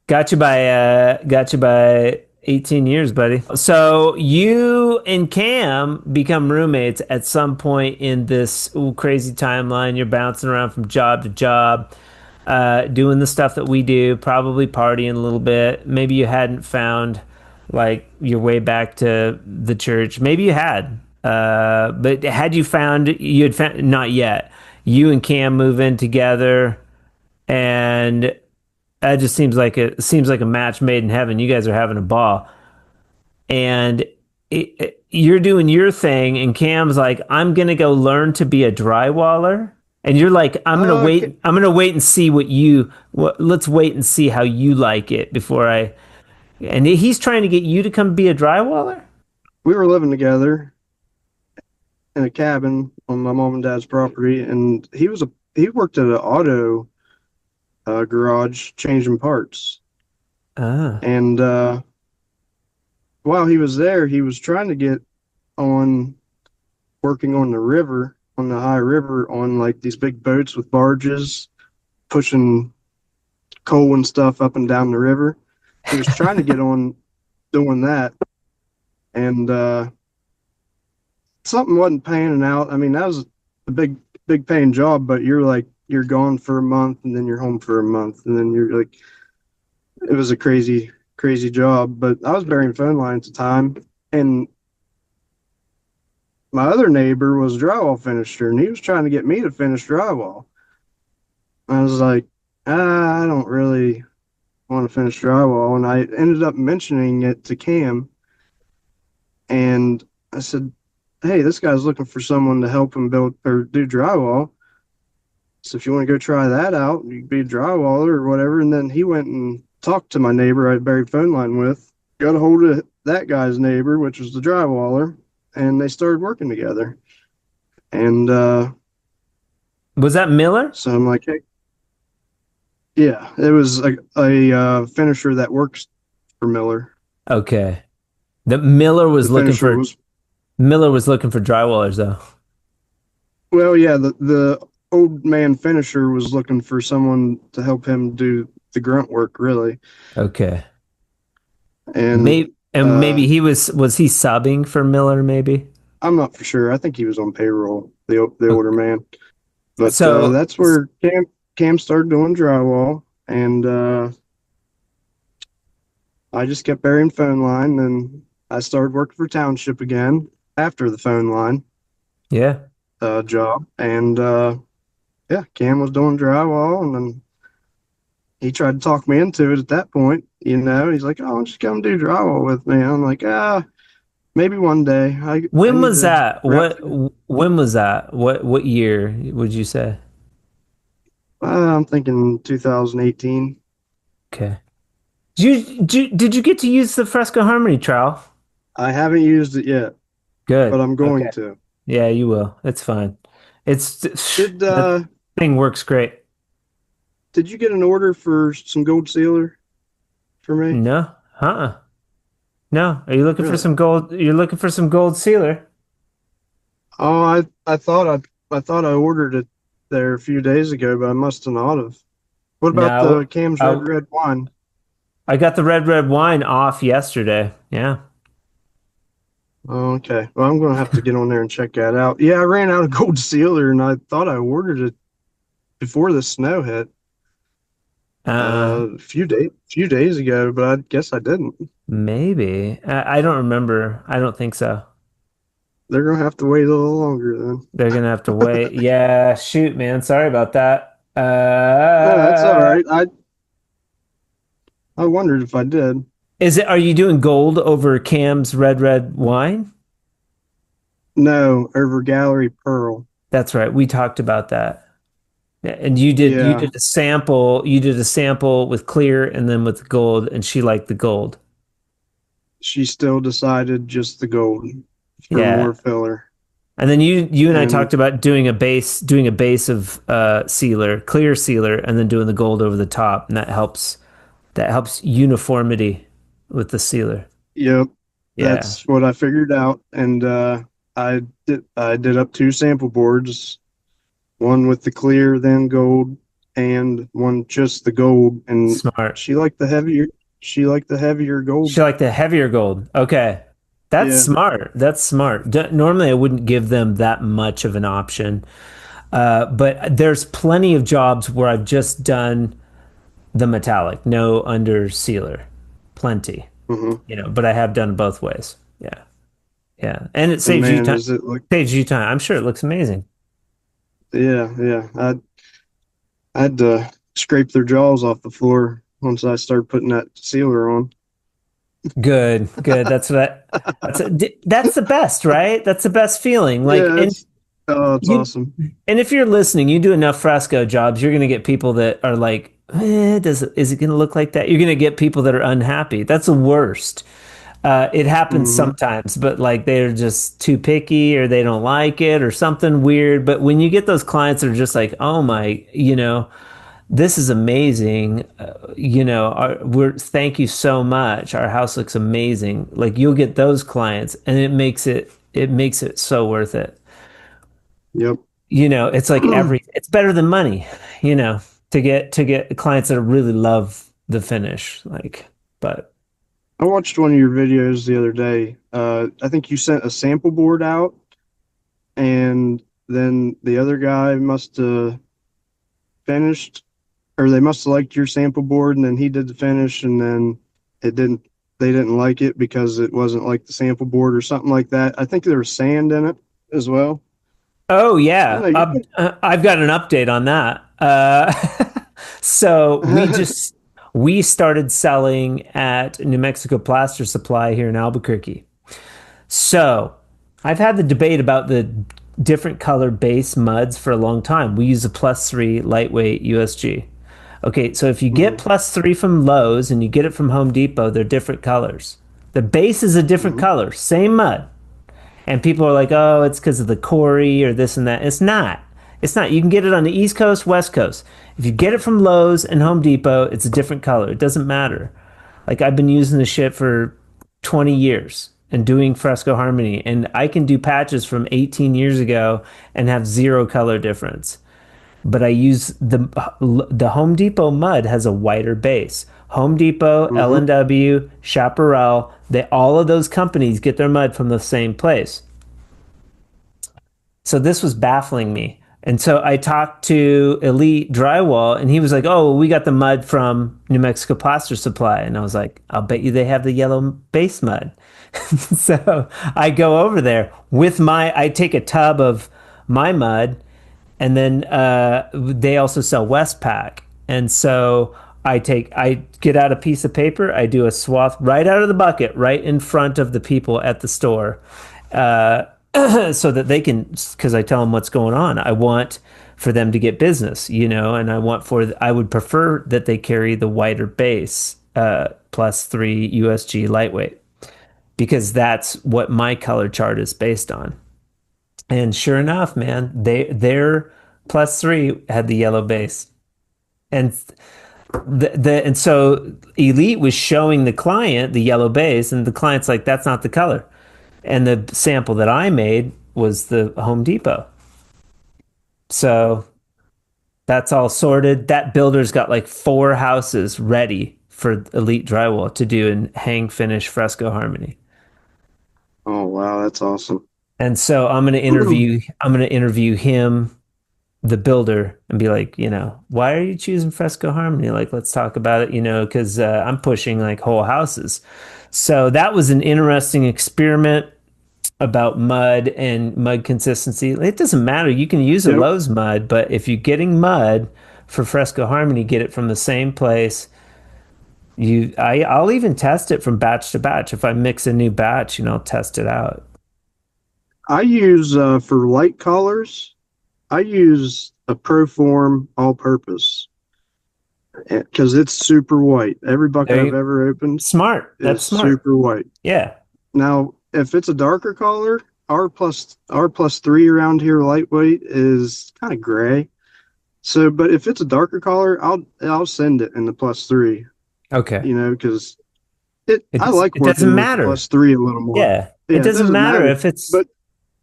Got you by 18 years, buddy. So you and Cam become roommates at some point in this crazy timeline. You're bouncing around from job to job, doing the stuff that we do, probably partying a little bit. Maybe you hadn't found like your way back to the church. Maybe you had. But had you had found, not yet. You and Cam move in together, and that just seems like a match made in heaven. You guys are having a ball, and you're doing your thing, and Cam's like, "I'm gonna go learn to be a drywaller," and you're like, "I'm gonna Okay. wait. I'm gonna wait and see let's wait and see how you like it before I." And he's trying to get you to come be a drywaller. We were living together in a cabin on my mom and dad's property, and he worked at an auto garage changing parts. Ah, And while he was there, he was trying to get on working on the river, on the high river, on like these big boats with barges pushing coal and stuff up and down the river. He was trying to get on doing that, and something wasn't panning out. I mean, that was a big paying job, but you're gone for a month and then you're home for a month and then you're like, it was a crazy job. But I was burying phone lines at the time, and my other neighbor was a drywall finisher, and he was trying to get me to finish drywall. I was like, I don't really want to finish drywall, and I ended up mentioning it to Cam, and I said, hey, this guy's looking for someone to help him build or do drywall. So if you want to go try that out, you can be a drywaller or whatever. And then he went and talked to my neighbor I buried phone line with, got a hold of that guy's neighbor, which was the drywaller, and they started working together. And was that Miller? so I'm like, hey, yeah, it was a finisher that works for Miller. Okay, the Miller was The looking finisher for was, Miller was looking for drywallers though. well, yeah, the old man finisher was looking for someone to help him do the grunt work, really. Okay. And Maybe he was he subbing for Miller maybe? I'm not for sure. I think he was on payroll, the Okay. older man. But So that's where Cam started doing drywall, and I just kept burying phone line, and I started working for Township again after the phone line yeah. job, and yeah, Cam was doing drywall, and then he tried to talk me into it at that point. He's like, "Oh, just come do drywall with me." I'm like, maybe one day. I When need was to that? wrap. When was that? What year would you say? I'm thinking 2018. Okay. Did you get to use the Fresco Harmony trowel? I haven't used it yet, Good. but I'm going Okay. to. Yeah, you will. It's fine. It's Did that thing works great. did you get an order for some gold sealer for me? No? Uh-uh. No. Are you looking for Really? some gold? You're looking for some gold sealer? Oh, I thought I ordered it there a few days ago, but I must have not have. What about the No. Cam's I, red wine? I got the red wine off yesterday. Yeah. Oh, okay. Well, I'm gonna have to get on there and check that out. Yeah, I ran out of gold sealer, and I thought I ordered it before the snow hit. Few days ago, but I guess I didn't. Maybe. I don't remember. I don't think so. They're gonna have to wait a little longer then. They're gonna have to wait. Yeah, shoot, man. Sorry about that. No, that's all right. I wondered if I did. Are you doing gold over Cam's red wine? No, over Gallery Pearl. That's right. We talked about that. Yeah, and you Yeah, did a sample with clear and then with gold, and she liked the gold. she still decided just the gold for Yeah. more filler. And then you and I And talked about doing a base of sealer, clear sealer, and then doing the gold over the top, and that helps uniformity with the sealer. yep, Yeah. that's what I figured out. And I did up two sample boards, one with the clear, then gold, and one just the gold. And Smart. she liked the heavier. She liked the heavier gold. She liked the heavier gold. Okay. That's Yeah. smart. That's smart. Normally, I wouldn't give them that much of an option. But there's plenty of jobs where I've just done the metallic, no under sealer. Plenty. Hmm. But I have done both ways. Yeah. Yeah. And it And saves you man, time. is it like Saves you time. I'm sure it looks amazing. yeah. I had to scrape their jaws off the floor once I started putting that sealer on. Good. Good. That's the best, right? That's the best feeling. Yeah, it's it's You awesome. and if you're listening, you do enough fresco jobs, you're going to get people that are like, is it going to look like that? You're going to get people that are unhappy. That's the worst. It happens Hmm. sometimes, but like they're just too picky or they don't like it or something weird. But when you get those clients that are just like, oh my, this is amazing. Thank you so much. Our house looks amazing. Like you'll get those clients, and it makes it so worth it. Yep. It's like it's better than money, you know, to get clients that really love the finish. But I watched one of your videos the other day. I think you sent a sample board out, and then the other guy must have finished, or they must have liked your sample board, and then he did the finish, and then it didn't. They didn't like it because it wasn't like the sample board or something like that. I think there was sand in it as well. oh I don't yeah, know. You I've got an update on that. So could, we started selling at New Mexico Plaster Supply here in Albuquerque. So I've had the debate about the different color base muds for a long time. We use a +3 lightweight USG. Okay, so if you get Mhm, +3 from Lowe's and you get it from Home Depot, they're different colors. The base is a different mhm, color, same mud. And people are like, oh, it's because of the quarry or this and that. It's not. It's not. You can get it on the East Coast, West Coast. If you get it from Lowe's and Home Depot, it's a different color. It doesn't matter. Like I've been using this shit for 20 years and doing Fresco Harmony, and I can do patches from 18 years ago and have zero color difference. But I use the Home Depot mud has a whiter base. Home Depot, mhm. L&W, Chaparral, all of those companies get their mud from the same place. So this was baffling me. And so I talked to Elite Drywall, and he was like, "Oh, well, we got the mud from New Mexico Plaster Supply." And I was like, "I'll bet you they have the yellow base mud." So I go over there I take a tub of my mud, and then they also sell Westpac. And so I get out a piece of paper, I do a swath right out of the bucket, right in front of the people at the store. Uh, so that they can, because I tell them what's going on. I want for them to get business, and I would prefer that they carry the wider base, +3 USG lightweight, because that's what my color chart is based on. And sure enough, man, their +3 had the yellow base. And and so Elite was showing the client the yellow base, and the client's like, that's not the color. And the sample that I made was the Home Depot. So that's all sorted. That builder's got like 4 houses ready for Elite Drywall to do and hang finish Fresco Harmony. Oh wow, that's awesome. And so I'm going to interview him the builder and be like, why are you choosing Fresco Harmony? Like, let's talk about it, because I'm pushing like whole houses. So that was an interesting experiment about mud and mud consistency. It doesn't matter. You can use a Yep. Lowe's mud, but if you're getting mud for Fresco Harmony, get it from the same place. I'll even test it from batch to batch. If I mix a new batch, I'll test it out. I use for light colors, I use a Proform all-purpose because it's super white. Every bucket I've ever opened Smart. That's is smart. super white. Yeah. Now, if it's a darker color, R+3 around here, lightweight, is kind of gray. So, but if it's a darker color, I'll send it in the +3. Okay. Because I like it working doesn't with matter. +3 a little more. Yeah. It doesn't matter if it's. But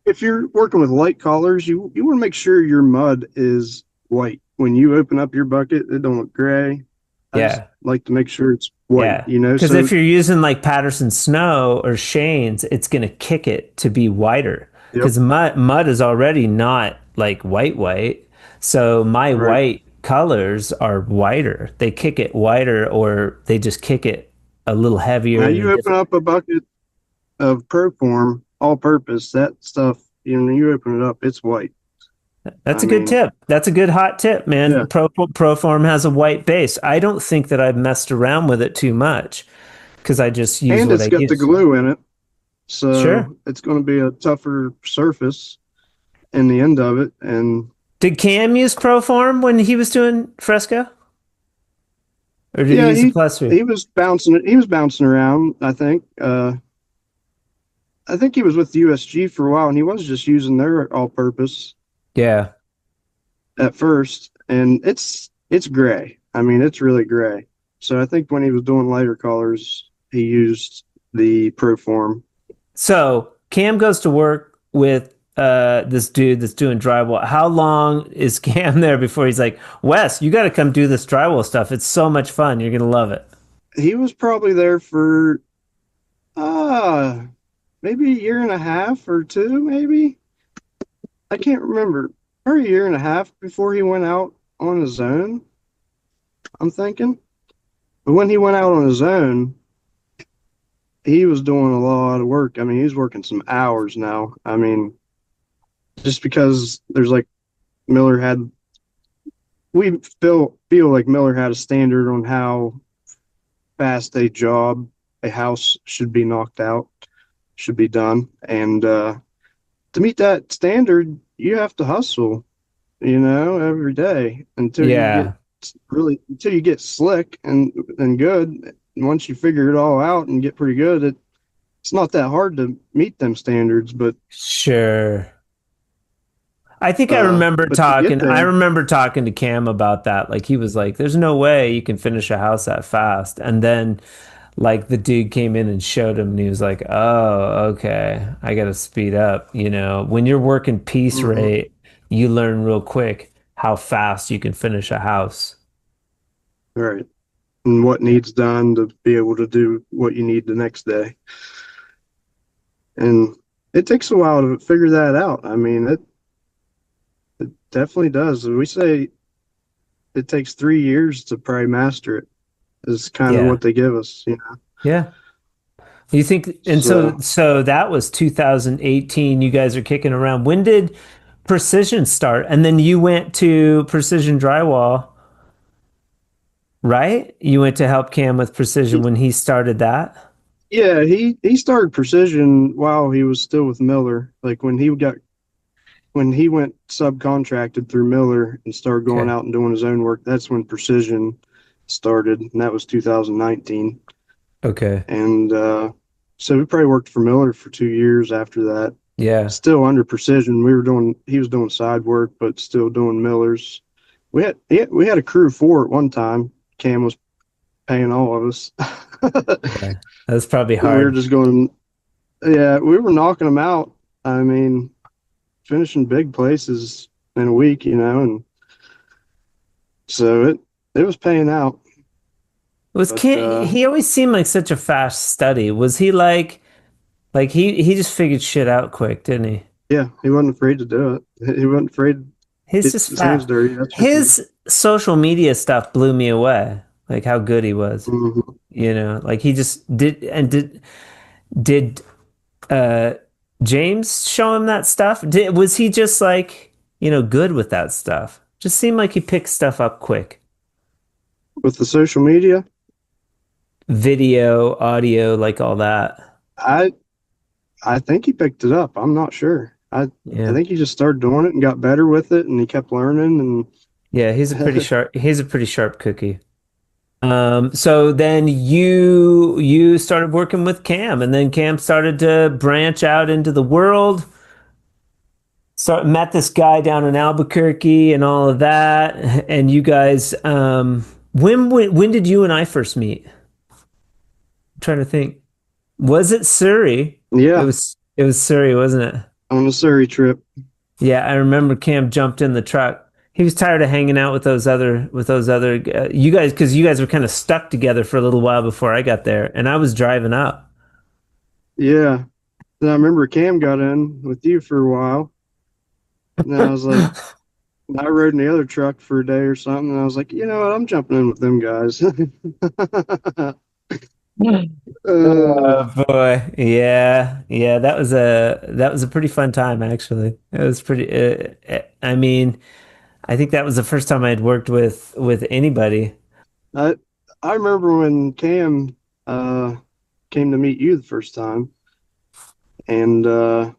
if you're working with light colors, you want to make sure your mud is white. When you open up your bucket, it don't look gray. I just like to make sure it's white, Because if you're using like Patterson Snow or Shane's, it's going to kick it to be whiter. Because mud is already not like white. So my white colors are whiter. They kick it whiter, or they just kick it a little heavier. Now you open up a bucket of Proform all-purpose, that stuff, you open it up, it's white. That's a good tip. That's a good hot tip, man. Yeah. Proform has a white base. I don't think that I've messed around with it too much because I just use what I use. And it's got the glue in it, so it's going to be a tougher surface in the end of it. And did Cam use Proform when he was doing Fresco? Or did he use the +3? He was bouncing around, I think. I think he was with USG for a while, and he was just using their all-purpose. Yeah. At first, and it's gray. I mean, it's really gray. So I think when he was doing lighter colors, he used the Proform. So Cam goes to work with this dude that's doing drywall. How long is Cam there before he's like, Wes, you got to come do this drywall stuff. It's so much fun. You're going to love it. He was probably there for maybe a year and a half or two, maybe. I can't remember. Or a year and a half before he went out on his own, I'm thinking. But when he went out on his own, he was doing a lot of work. I mean, he's working some hours now. I mean, just because there's like we feel like Miller had a standard on how fast a house should be knocked out, should be done. And to meet that standard, you have to hustle, every day until you get slick and good. And once you figure it all out and get pretty good, it's not that hard to meet them standards. But sure, I think I remember talking. I remember talking to Cam about that. Like he was like, "There's no way you can finish a house that fast," and then. Like the dude came in and showed him and he was like, oh, okay, I got to speed up. When you're working piece rate, you learn real quick how fast you can finish a house. Right. And what needs done to be able to do what you need the next day. And it takes a while to figure that out. I mean, it definitely does. We say it takes 3 years to probably master it. Is kind of what they give us, Yeah. You think, and so that was 2018. You guys are kicking around. When did Precision start? And then you went to Precision Drywall, right? You went to help Cam with Precision when he started that. Yeah, he started Precision while he was still with Miller. Like when he went subcontracted through Miller and started going out and doing his own work, that's when Precision started, and that was 2019. Okay. And so we probably worked for Miller for 2 years after that. Yeah. Still under Precision. He was doing side work, but still doing Miller's. We had a crew of 4 at one time. Cam was paying all of us. Okay. That's probably hard. We were just going, we were knocking them out. I mean, finishing big places in a week, and so it was paying out. He always seemed like such a fast study. Was he like he just figured shit out quick, didn't he? Yeah, he wasn't afraid to do it. He wasn't afraid He's gets just his hands fast. dirty. That's for sure. His social media stuff blew me away. Like how good he was. Hmm. Like he just did uh James show him that stuff? Was he just like, good with that stuff? Just seemed like he picked stuff up quick. With the social media, Video, audio, like all that. I I think he picked it up. I'm not sure. I Yeah. think he just started doing it and got better with it, and he kept learning. Yeah, And he's a pretty sharp cookie. So then you started working with Cam, and then Cam started to branch out into the world. Met this guy down in Albuquerque and all of that. And you guys, when did you and I first meet? I'm trying to think. Was it Surrey? It yeah, was Surrey, wasn't it? on the Surrey trip. Yeah, I remember Cam jumped in the truck. He was tired of hanging out with those other you guys, because you guys were kind of stuck together for a little while before I got there, and I was driving up. Yeah. Then I remember Cam got in with you for a while. And then I was like, I rode in the other truck for a day or something. And I was like, you know what? I'm jumping in with them guys. uh, Oh boy, yeah, that was a pretty fun time actually. It was pretty. I mean, I think that was the first time I'd worked with anybody. I I remember when Cam uh, came to meet you the first time, and I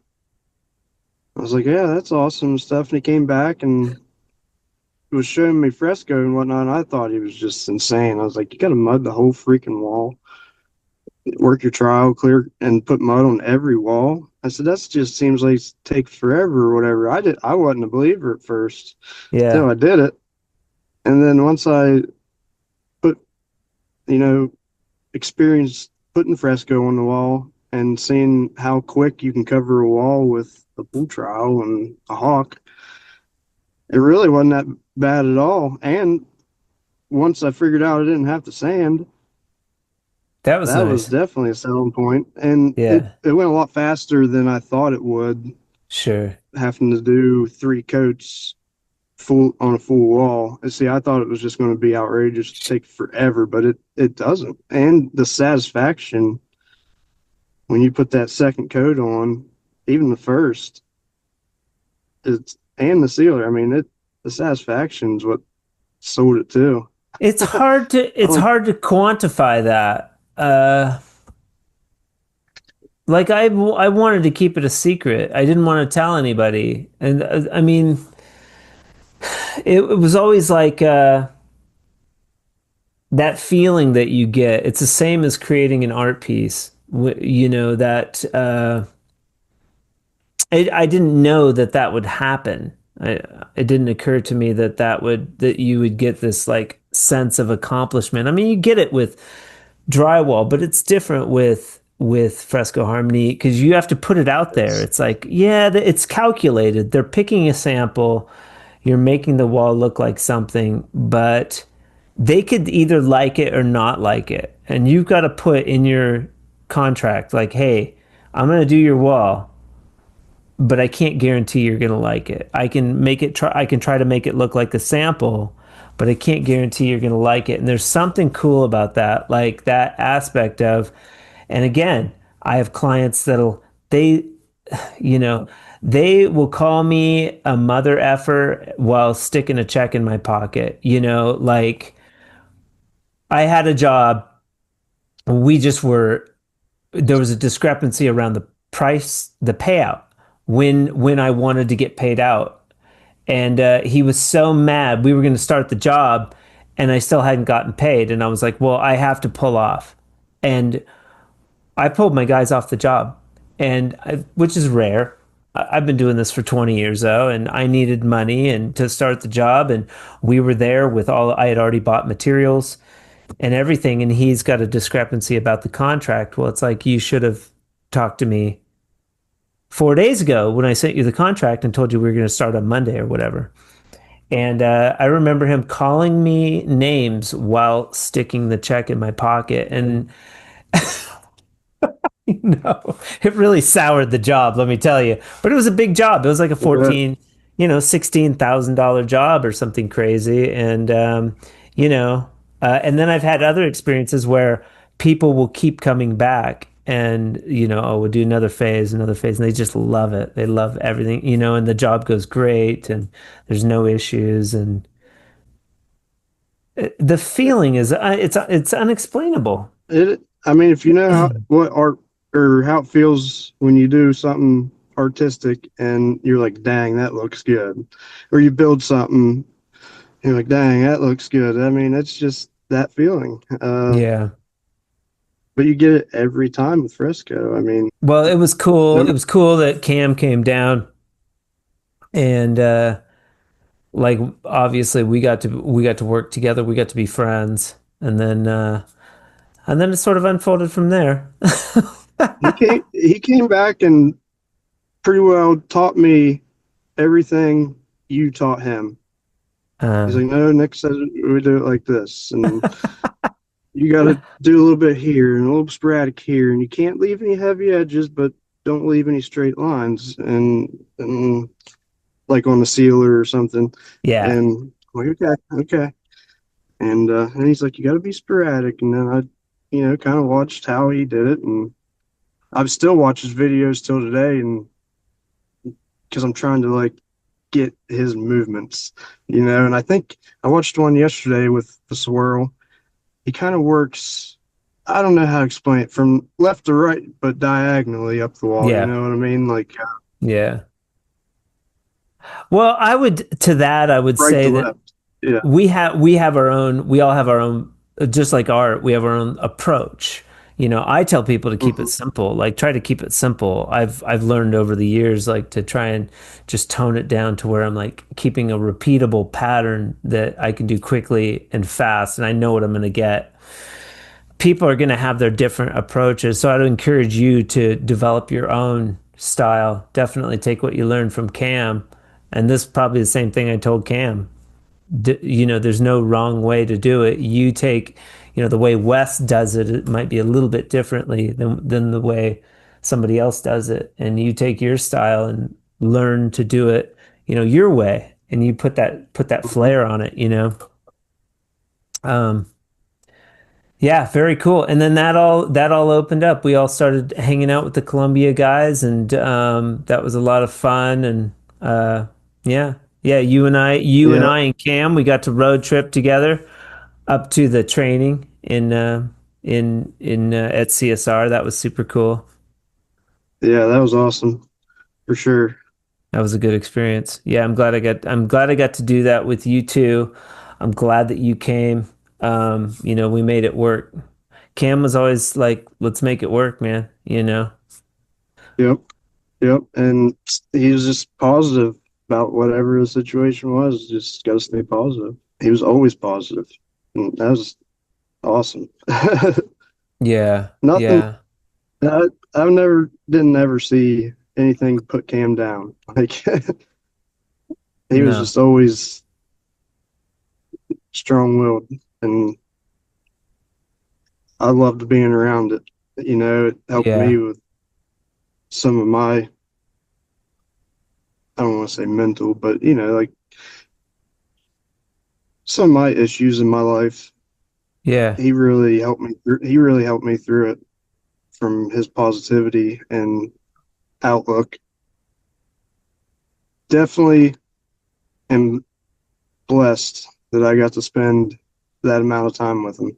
was like, yeah, that's awesome stuff. And he came back and was showing me fresco and whatnot. And I thought he was just insane. I was like, you got to mud the whole freaking wall, work your trowel clear, and put mud on every wall. I said, that just seems like it takes forever or whatever. I wasn't a believer at first Yeah, until I did it. And then once I put, you know, experienced putting fresco on the wall and seeing how quick you can cover a wall with a bull trowel and a hawk, it really wasn't that bad at all. And once I figured out I didn't have to sand, that was that was nice. definitely a selling point. And Yeah, it went a lot faster than I thought it would, sure. having to do 3 coats full on a full wall. And see, I thought it was just going to be outrageous, take forever, but it doesn't. And the satisfaction when you put that second coat on, even the first, it's and the sealer. I mean, the satisfaction is what sold it too. It's hard to I it's like hard to quantify that. Like I wanted to keep it a secret. I didn't want to tell anybody, and I mean, it was always like that feeling that you get. It's the same as creating an art piece. That I didn't know that that would happen. It didn't occur to me that you would get this like sense of accomplishment. I mean, you get it with drywall, but it's different with Fresco Harmony because you have to put it out there. it's It's like, yeah, it's calculated. They're picking a sample. You're making the wall look like something, but they could either like it or not like it. And you've got to put in your contract, like, hey, I'm going to do your wall, but I can't guarantee you're going to like it. I can try to make it look like a sample, but I can't guarantee you're going to like it. And there's something cool about that, like that aspect of, and again, I have clients they, you know, they will call me a mother effer while sticking a check in my pocket. Like I had a job, we just were there was a discrepancy around the price, the payout when I wanted to get paid out, and he was so mad. We were going to start the job, and I still hadn't gotten paid, and I was like, "Well, I have to pull off," and I pulled my guys off the job, which is rare. I've been doing this for 20 years though, and I needed money and to start the job, and we were there with all I had already bought materials and everything, and he's got a discrepancy about the contract. Well, it's like you should have talked to me 4 days ago when I sent you the contract and told you we were going to start on Monday or whatever. And I remember him calling me names while sticking the check in my pocket, and it really soured the job, let me tell you. But it was a big job. It was like a but 14, $16,000 job or something crazy. And, and then I've had other experiences where people will keep coming back and, oh, we'll do another phase, and they just love it. They love everything, and the job goes great and there's no issues. And the feeling is, it's unexplainable. I mean, if you know what art or how it feels when you do something artistic and you're like, dang, that looks good. Or you build something, you're like, dang, that looks good. I mean, it's just that feeling. Yeah. But you get it every time with Fresco. I mean, Well, it was cool. no, It was cool that Cam came down and like obviously we got to work together. We got to be friends. And then it sort of unfolded from there. he came back and pretty well taught me everything you taught him. He's like, no, Nick says we do it like this, and you got to do a little bit here and a little sporadic here, and you can't leave any heavy edges, but don't leave any straight lines, and like on the sealer or something. Yeah. And I'm like, okay, and he's like, you got to be sporadic, and then I, kind of watched how he did it, and I've still watched his videos till today, and because I'm trying to like get his movements, and I think I watched one yesterday with the swirl. He kind of works, I don't know how to explain it, from left to right, but diagonally up the wall. Yeah. You know what I mean? Like, Yeah. Well, I would right say to that left. Yeah. we all have our own, just like art, we have our own approach. I tell people to keep it simple, like try to keep it simple. I've learned over the years, like to try and just tone it down to where I'm like keeping a repeatable pattern that I can do quickly and fast, and I know what I'm going to get. People are going to have their different approaches, so I'd encourage you to develop your own style. Definitely take what you learned from Cam, and this is probably the same thing I told Cam. There's no wrong way to do it. You take, the way Wes does it, it might be a little bit differently than the way somebody else does it. And you take your style and learn to do it, your way. And you put that flair on it. Um, yeah, very cool. And then that all opened up. We all started hanging out with the Columbia guys, and that was a lot of fun. And yeah, yeah, Yeah. and Cam, we got to road trip together up to the training in at CSR. That was super cool. Yeah. That was awesome for sure. That was a good experience. Yeah, I'm glad I got to do that with you too. I'm glad that you came. We made it work. Cam was always like, let's make it work, man. Yep. Yep. And he was just positive about whatever the situation was. Just got to stay positive. He was always positive. And that was awesome. Yeah. Nothing. Yeah. Didn't ever see anything put Cam down. Like he was No. just always strong-willed, and I loved being around it. It helped me Yeah. with some of my, I don't want to say mental, but like some of my issues in my life. Yeah. He really helped me through. He really helped me through it from his positivity and outlook. Definitely am blessed that I got to spend that amount of time with him.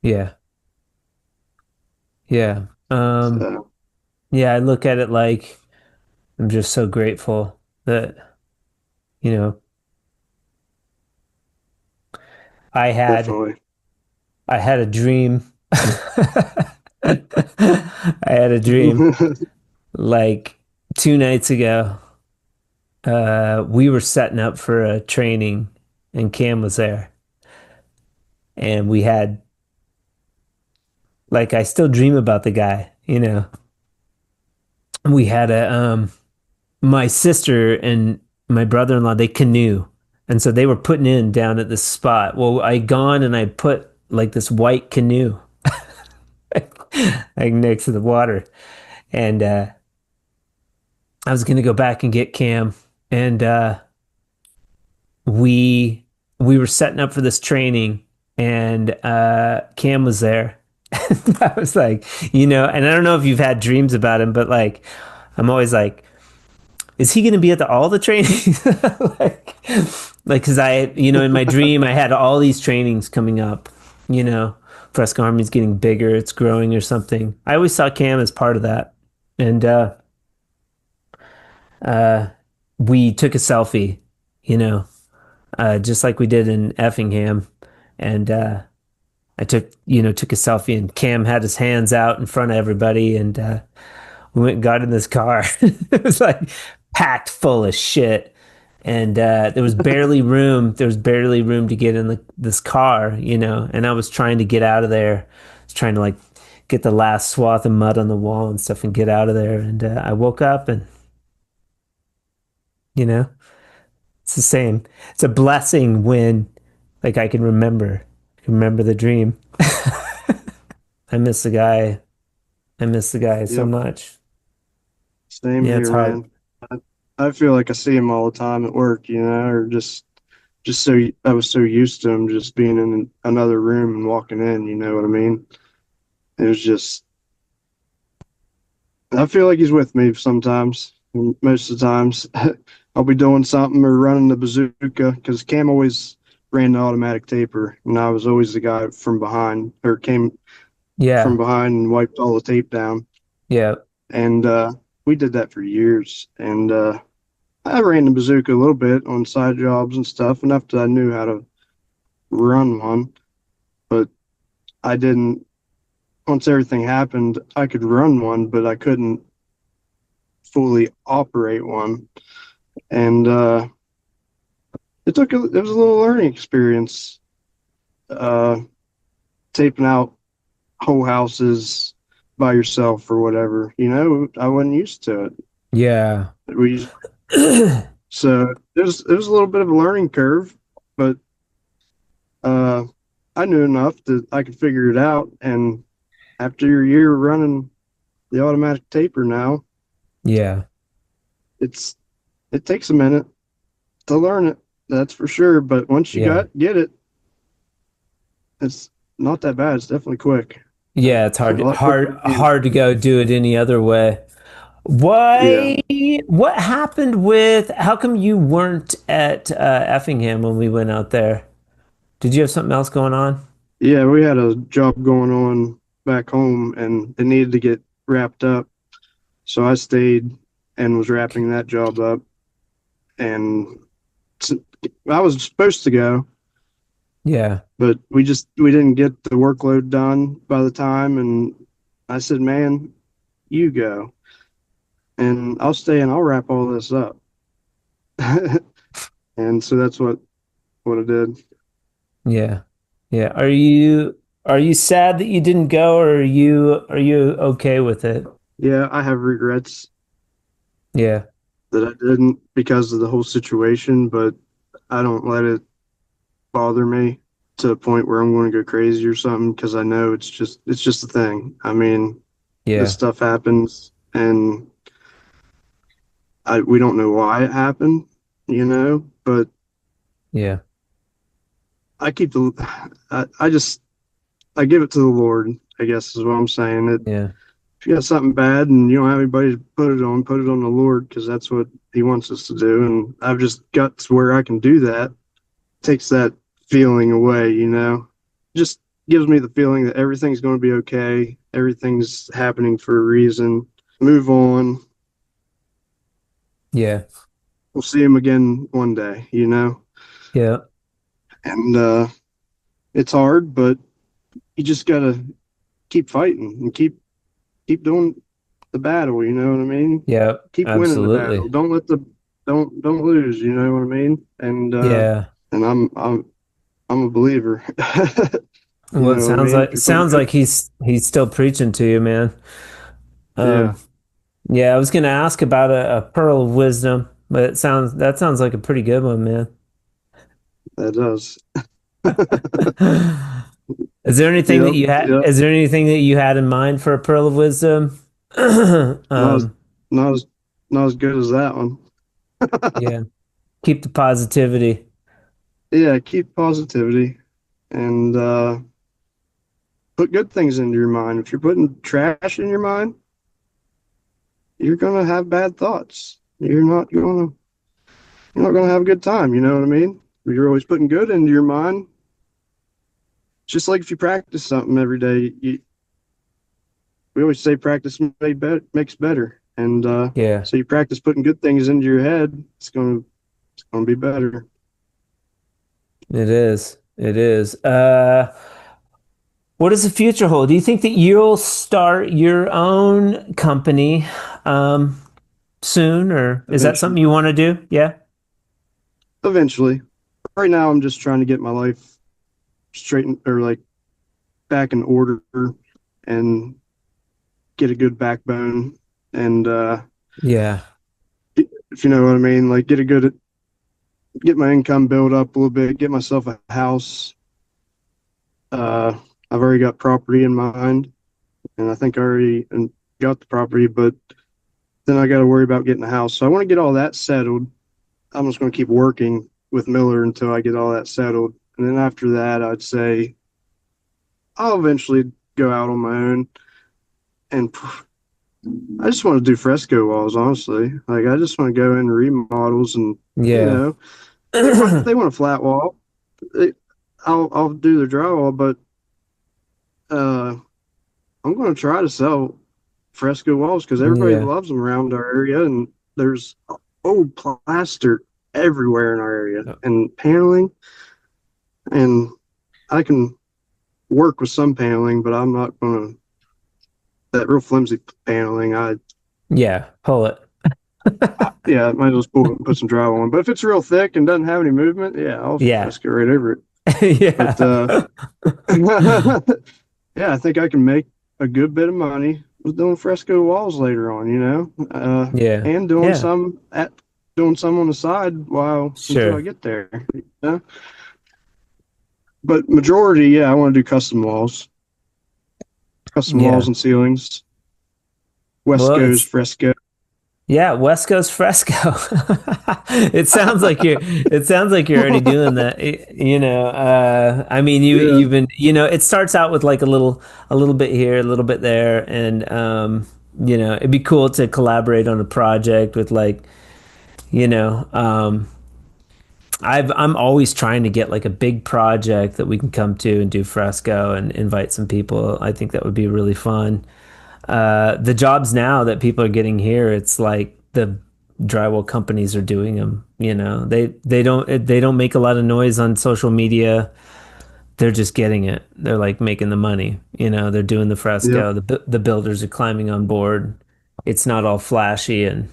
Yeah. Yeah. So Yeah, I look at it like I'm just so grateful that, you know, I had definitely. I had a dream. I had a dream like 2 nights ago. We were setting up for a training and Cam was there. And we had like I still dream about the guy. We had my sister and my brother-in-law, they canoe. And so they were putting in down at this spot. Well, I gone and I put like this white canoe like next to the water. And I was gonna go back and get Cam and we we were setting up for this training, and Cam was there. I was like, and I don't know if you've had dreams about him, but like, I'm always like, is he going to be at all the trainings? Because in my dream, I had all these trainings coming up. Fresco Army's getting bigger, it's growing or something. I always saw Cam as part of that, and uh, we took a selfie, you know, just like we did in Effingham, and I took a selfie, and Cam had his hands out in front of everybody, and we went and got in this car. It was like packed full of shit, and there was barely room. There was barely room to get in this car, and I was trying to get out of there. I was trying to like get the last swath of mud on the wall and stuff and get out of there. And I woke up, and you know, it's the same. It's a blessing when like I can remember the dream. I miss the guy. I miss the guy so Yep. much. Same Yeah, it's here, hard. man. I, I feel like I see him all the time at work, or just so I was so used to him just being in another room and walking in. You know what I mean? It was just I feel like he's with me sometimes. And most of the times, I'll be doing something or running the bazooka because Cam always ran the automatic taper, and I was always the guy from behind or came from Yeah, behind and wiped all the tape down. yeah, And we did that for years. And I ran the bazooka a little bit on side jobs and stuff, enough that I knew how to run one. But I didn't. Once everything happened, I could run one, but I couldn't fully operate one. And it was a little learning experience, uh, taping out whole houses by yourself or whatever. I wasn't used to it. yeah. We So it was a little bit of a learning curve, but uh, I knew enough that I could figure it out. And after a year running the automatic taper now, Yeah, it's it takes a minute to learn it, that's for sure. But once you yeah, get it, it's not that bad. It's definitely quick, yeah. It's a hard, lot quicker hard, than me. hard to go do it any other way. Yeah, Why? What happened with? How come you weren't at Effingham when we went out there? Did you have something else going on? yeah. We had a job going on back home, and it needed to get wrapped up. So I stayed and was wrapping that job up, and I was supposed to go, Yeah, but we didn't get the workload done by the time. And I said, man, you go, and I'll stay and I'll wrap all this up. And so that's what I did. yeah, yeah. Are you sad that you didn't go, or are you okay with it? Yeah, I have regrets Yeah, that I didn't because of the whole situation, but I don't let it bother me to a point where I'm going to go crazy or something because I know it's just a thing. I mean, this yeah, stuff happens, and we don't know why it happened, but yeah, I keep the I just I give it to the Lord, I guess is what I'm saying. yeah, If you got something bad and you don't have anybody to put it on the Lord because that's what He wants us to do. And I've just got to where I can do that. Takes that feeling away, just gives me the feeling that everything's going to be okay. Everything's happening for a reason. Move on. yeah, We'll see him again one day. yeah, And it's hard, but you just gotta keep fighting and keep doing the battle. You know what I mean? yeah. Keep winning the battle. Absolutely. Don't lose. You know what I mean? Yeah. And I'm a believer. You Well, it know what I sounds mean? like If you're putting good, he's still preaching to you, man. yeah, Um, yeah, I was gonna ask about a pearl of wisdom, but that sounds like a pretty good one, man. that does. Is there anything that Yep, you had? yep. Is there anything that you had in mind for a pearl of wisdom? Not as um, not as not as good as that one. Yeah. Keep the positivity. Yeah, keep positivity and put good things into your mind. If you're putting trash in your mind, you're gonna have bad thoughts. You're not gonna have a good time. You know what I mean? If you're always putting good into your mind. Just like if you practice something every day, we always say practice makes better, and Yeah, so you practice putting good things into your head. It's gonna be better. it is. It is. What does the future hold? Do you think that you'll start your own company um, soon, or is that something Eventually, you want to do? Yeah. eventually. Right now, I'm just trying to get my life straightened or like back in order and get a good backbone and Yeah. if you know what I mean, like get my income built up a little bit, get myself a house. Uh, I've already got property in mind, and I think I already got the property, but then I got to worry about getting a house. So I want to get all that settled. I'm just going to keep working with Miller until I get all that settled, and then after that, I'd say I'll eventually go out on my own. And I just want to do fresco walls, honestly. Like I just want to go in remodels, and you Yeah. know, they want a flat wall. They, I'll do the drywall, but uh, I'm going to try to sell fresco walls because everybody Yeah. loves them around our area, and there's old plaster everywhere in our area, and paneling, and I can work with some paneling, but I'm not going to that real flimsy paneling. Yeah. Pull it. Yeah, might as well pull it and put some drywall on. But if it's real thick and doesn't have any movement, yeah, I'll Yeah. fresco right over it. But Yeah. yeah, I think I can make a good bit of money with doing fresco walls later on, Yeah. and Yeah. doing some on the side while until I Sure. get there. But majority, yeah, I want to do custom walls Yeah. and ceilings, West Well, Coast fresco. yeah, West Coast fresco. It sounds like you're already doing that. I mean, Yeah, you've been, it starts out with like a little bit here, a little bit there, and it'd be cool to collaborate on a project with like, you know, I'm always trying to get like a big project that we can come to and do fresco and invite some people. I think that would be really fun. The jobs now that people are getting here, it's like the drywall companies are doing them. They don't make a lot of noise on social media. They're just getting it. They're like making the money. They're doing the yep, fresco. The builders are climbing on board. It's not all flashy and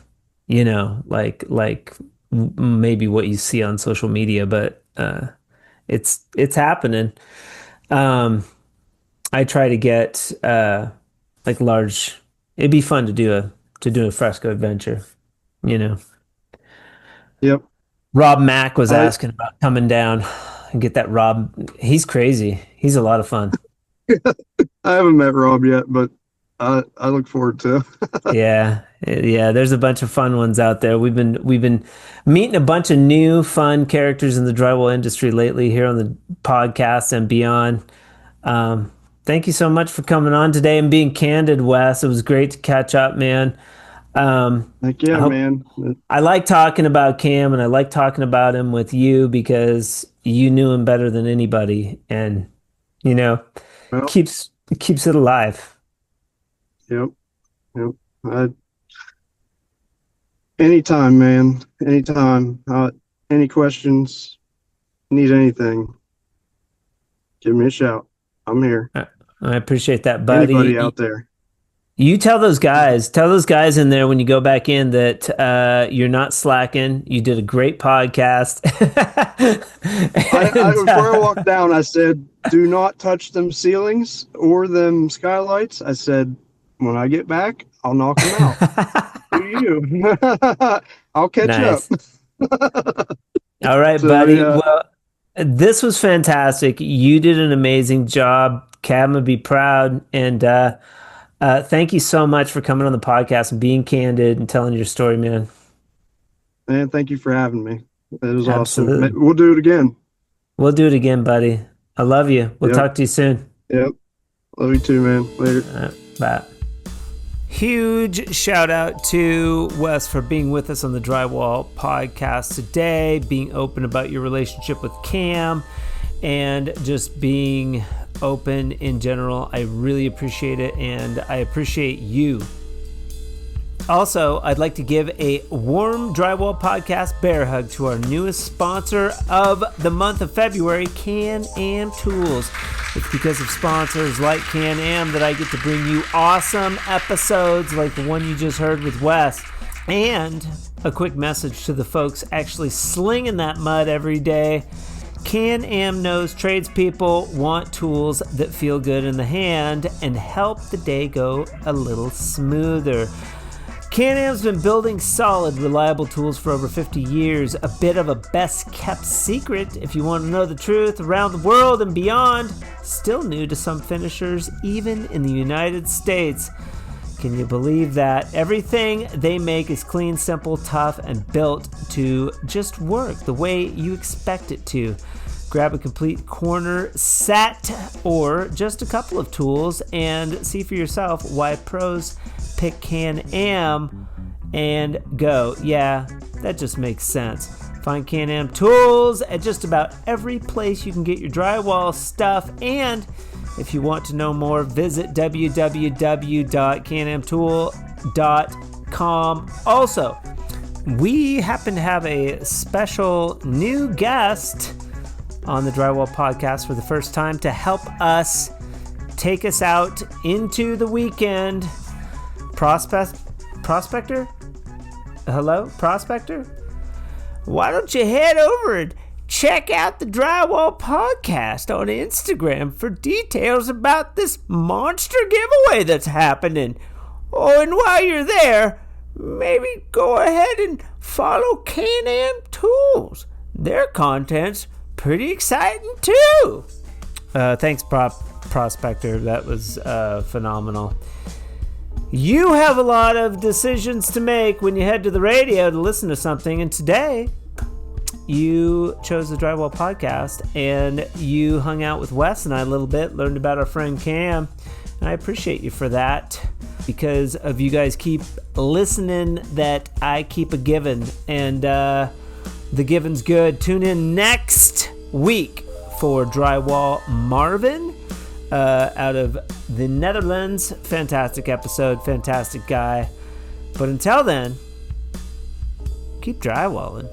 like maybe what you see on social media, but it's happening. Um, I try to get like large. It'd be fun to do a fresco adventure. You know, yep. Rob Mack was I asking about coming down and get that Rob. He's crazy. He's a lot of fun. I haven't met Rob yet, but I look forward to. Yeah, yeah. There's a bunch of fun ones out there. We've been meeting a bunch of new fun characters in the drywall industry lately here on the podcast and beyond. Um, Thank you so much for coming on today and being candid, Wes. It was great to catch up, man. Like, I yeah, hope man. I like talking about Cam and I like talking about him with you because you knew him better than anybody and you know Well, keeps it alive. yep, yep. I, anytime, man. Anytime. Any questions? Need anything? Give me a shout. I'm here. I appreciate that, Anybody buddy. out there? You tell those guys in there when you go back in that you're not slacking. You did a great podcast. I and before I walked down, I said, "Do not touch them ceilings or them skylights." I said, "When I get back, I'll knock them out." Do you? I'll catch up. Nice. All right, So buddy. yeah, Well, this was fantastic. You did an amazing job. Cam would be proud. And thank you so much for coming on the podcast and being candid and telling your story, man. Man, thank you for having me. It was Absolutely. awesome. We'll do it again. We'll do it again, buddy. I love you. We'll talk to you soon. Yep. Love you too, man. Later. Bye. Huge shout out to Wes for being with us on the Drywall Podcast today, being open about your relationship with Cam, and just being open in general. I really appreciate it, and I appreciate you. Also, I'd like to give a warm Drywall Podcast bear hug to our newest sponsor of the month of February, Can-Am Tools. It's because of sponsors like Can-Am that I get to bring you awesome episodes like the one you just heard with Wes. And a quick message to the folks actually slinging that mud every day. Can-Am knows tradespeople want tools that feel good in the hand and help the day go a little smoother. Can-Am's been building solid, reliable tools for over 50 years, a bit of a best-kept secret, if you want to know the truth, around the world and beyond. Still new to some finishers, even in the United States. Can you believe that? Everything they make is clean, simple, tough, and built to just work the way you expect it to. Grab a complete corner set or just a couple of tools and see for yourself why pros pick Can-Am and go. Yeah, that just makes sense. Find Can-Am tools at just about every place you can get your drywall stuff. And if you want to know more, visit www.canamtool.com. Also, we happen to have a special new guest on the Drywall Podcast for the first time to help us take us out into the weekend. Prospector? Hello, Prospector? Why don't you head over and check out the Drywall Podcast on Instagram for details about this monster giveaway that's happening. Oh, and while you're there, maybe go ahead and follow Can-Am Tools. Their content's pretty exciting too. Thanks, Prospector. That was phenomenal. You have a lot of decisions to make when you head to the radio to listen to something, and today you chose the Drywall Podcast and you hung out with Wes and I a little bit, learned about our friend Cam, and I appreciate you for that. Because of you guys keep listening, that I keep a giving, and the giving's good. Tune in next week for Drywall Marvin out of the Netherlands. Fantastic episode, fantastic guy. But until then, keep drywalling.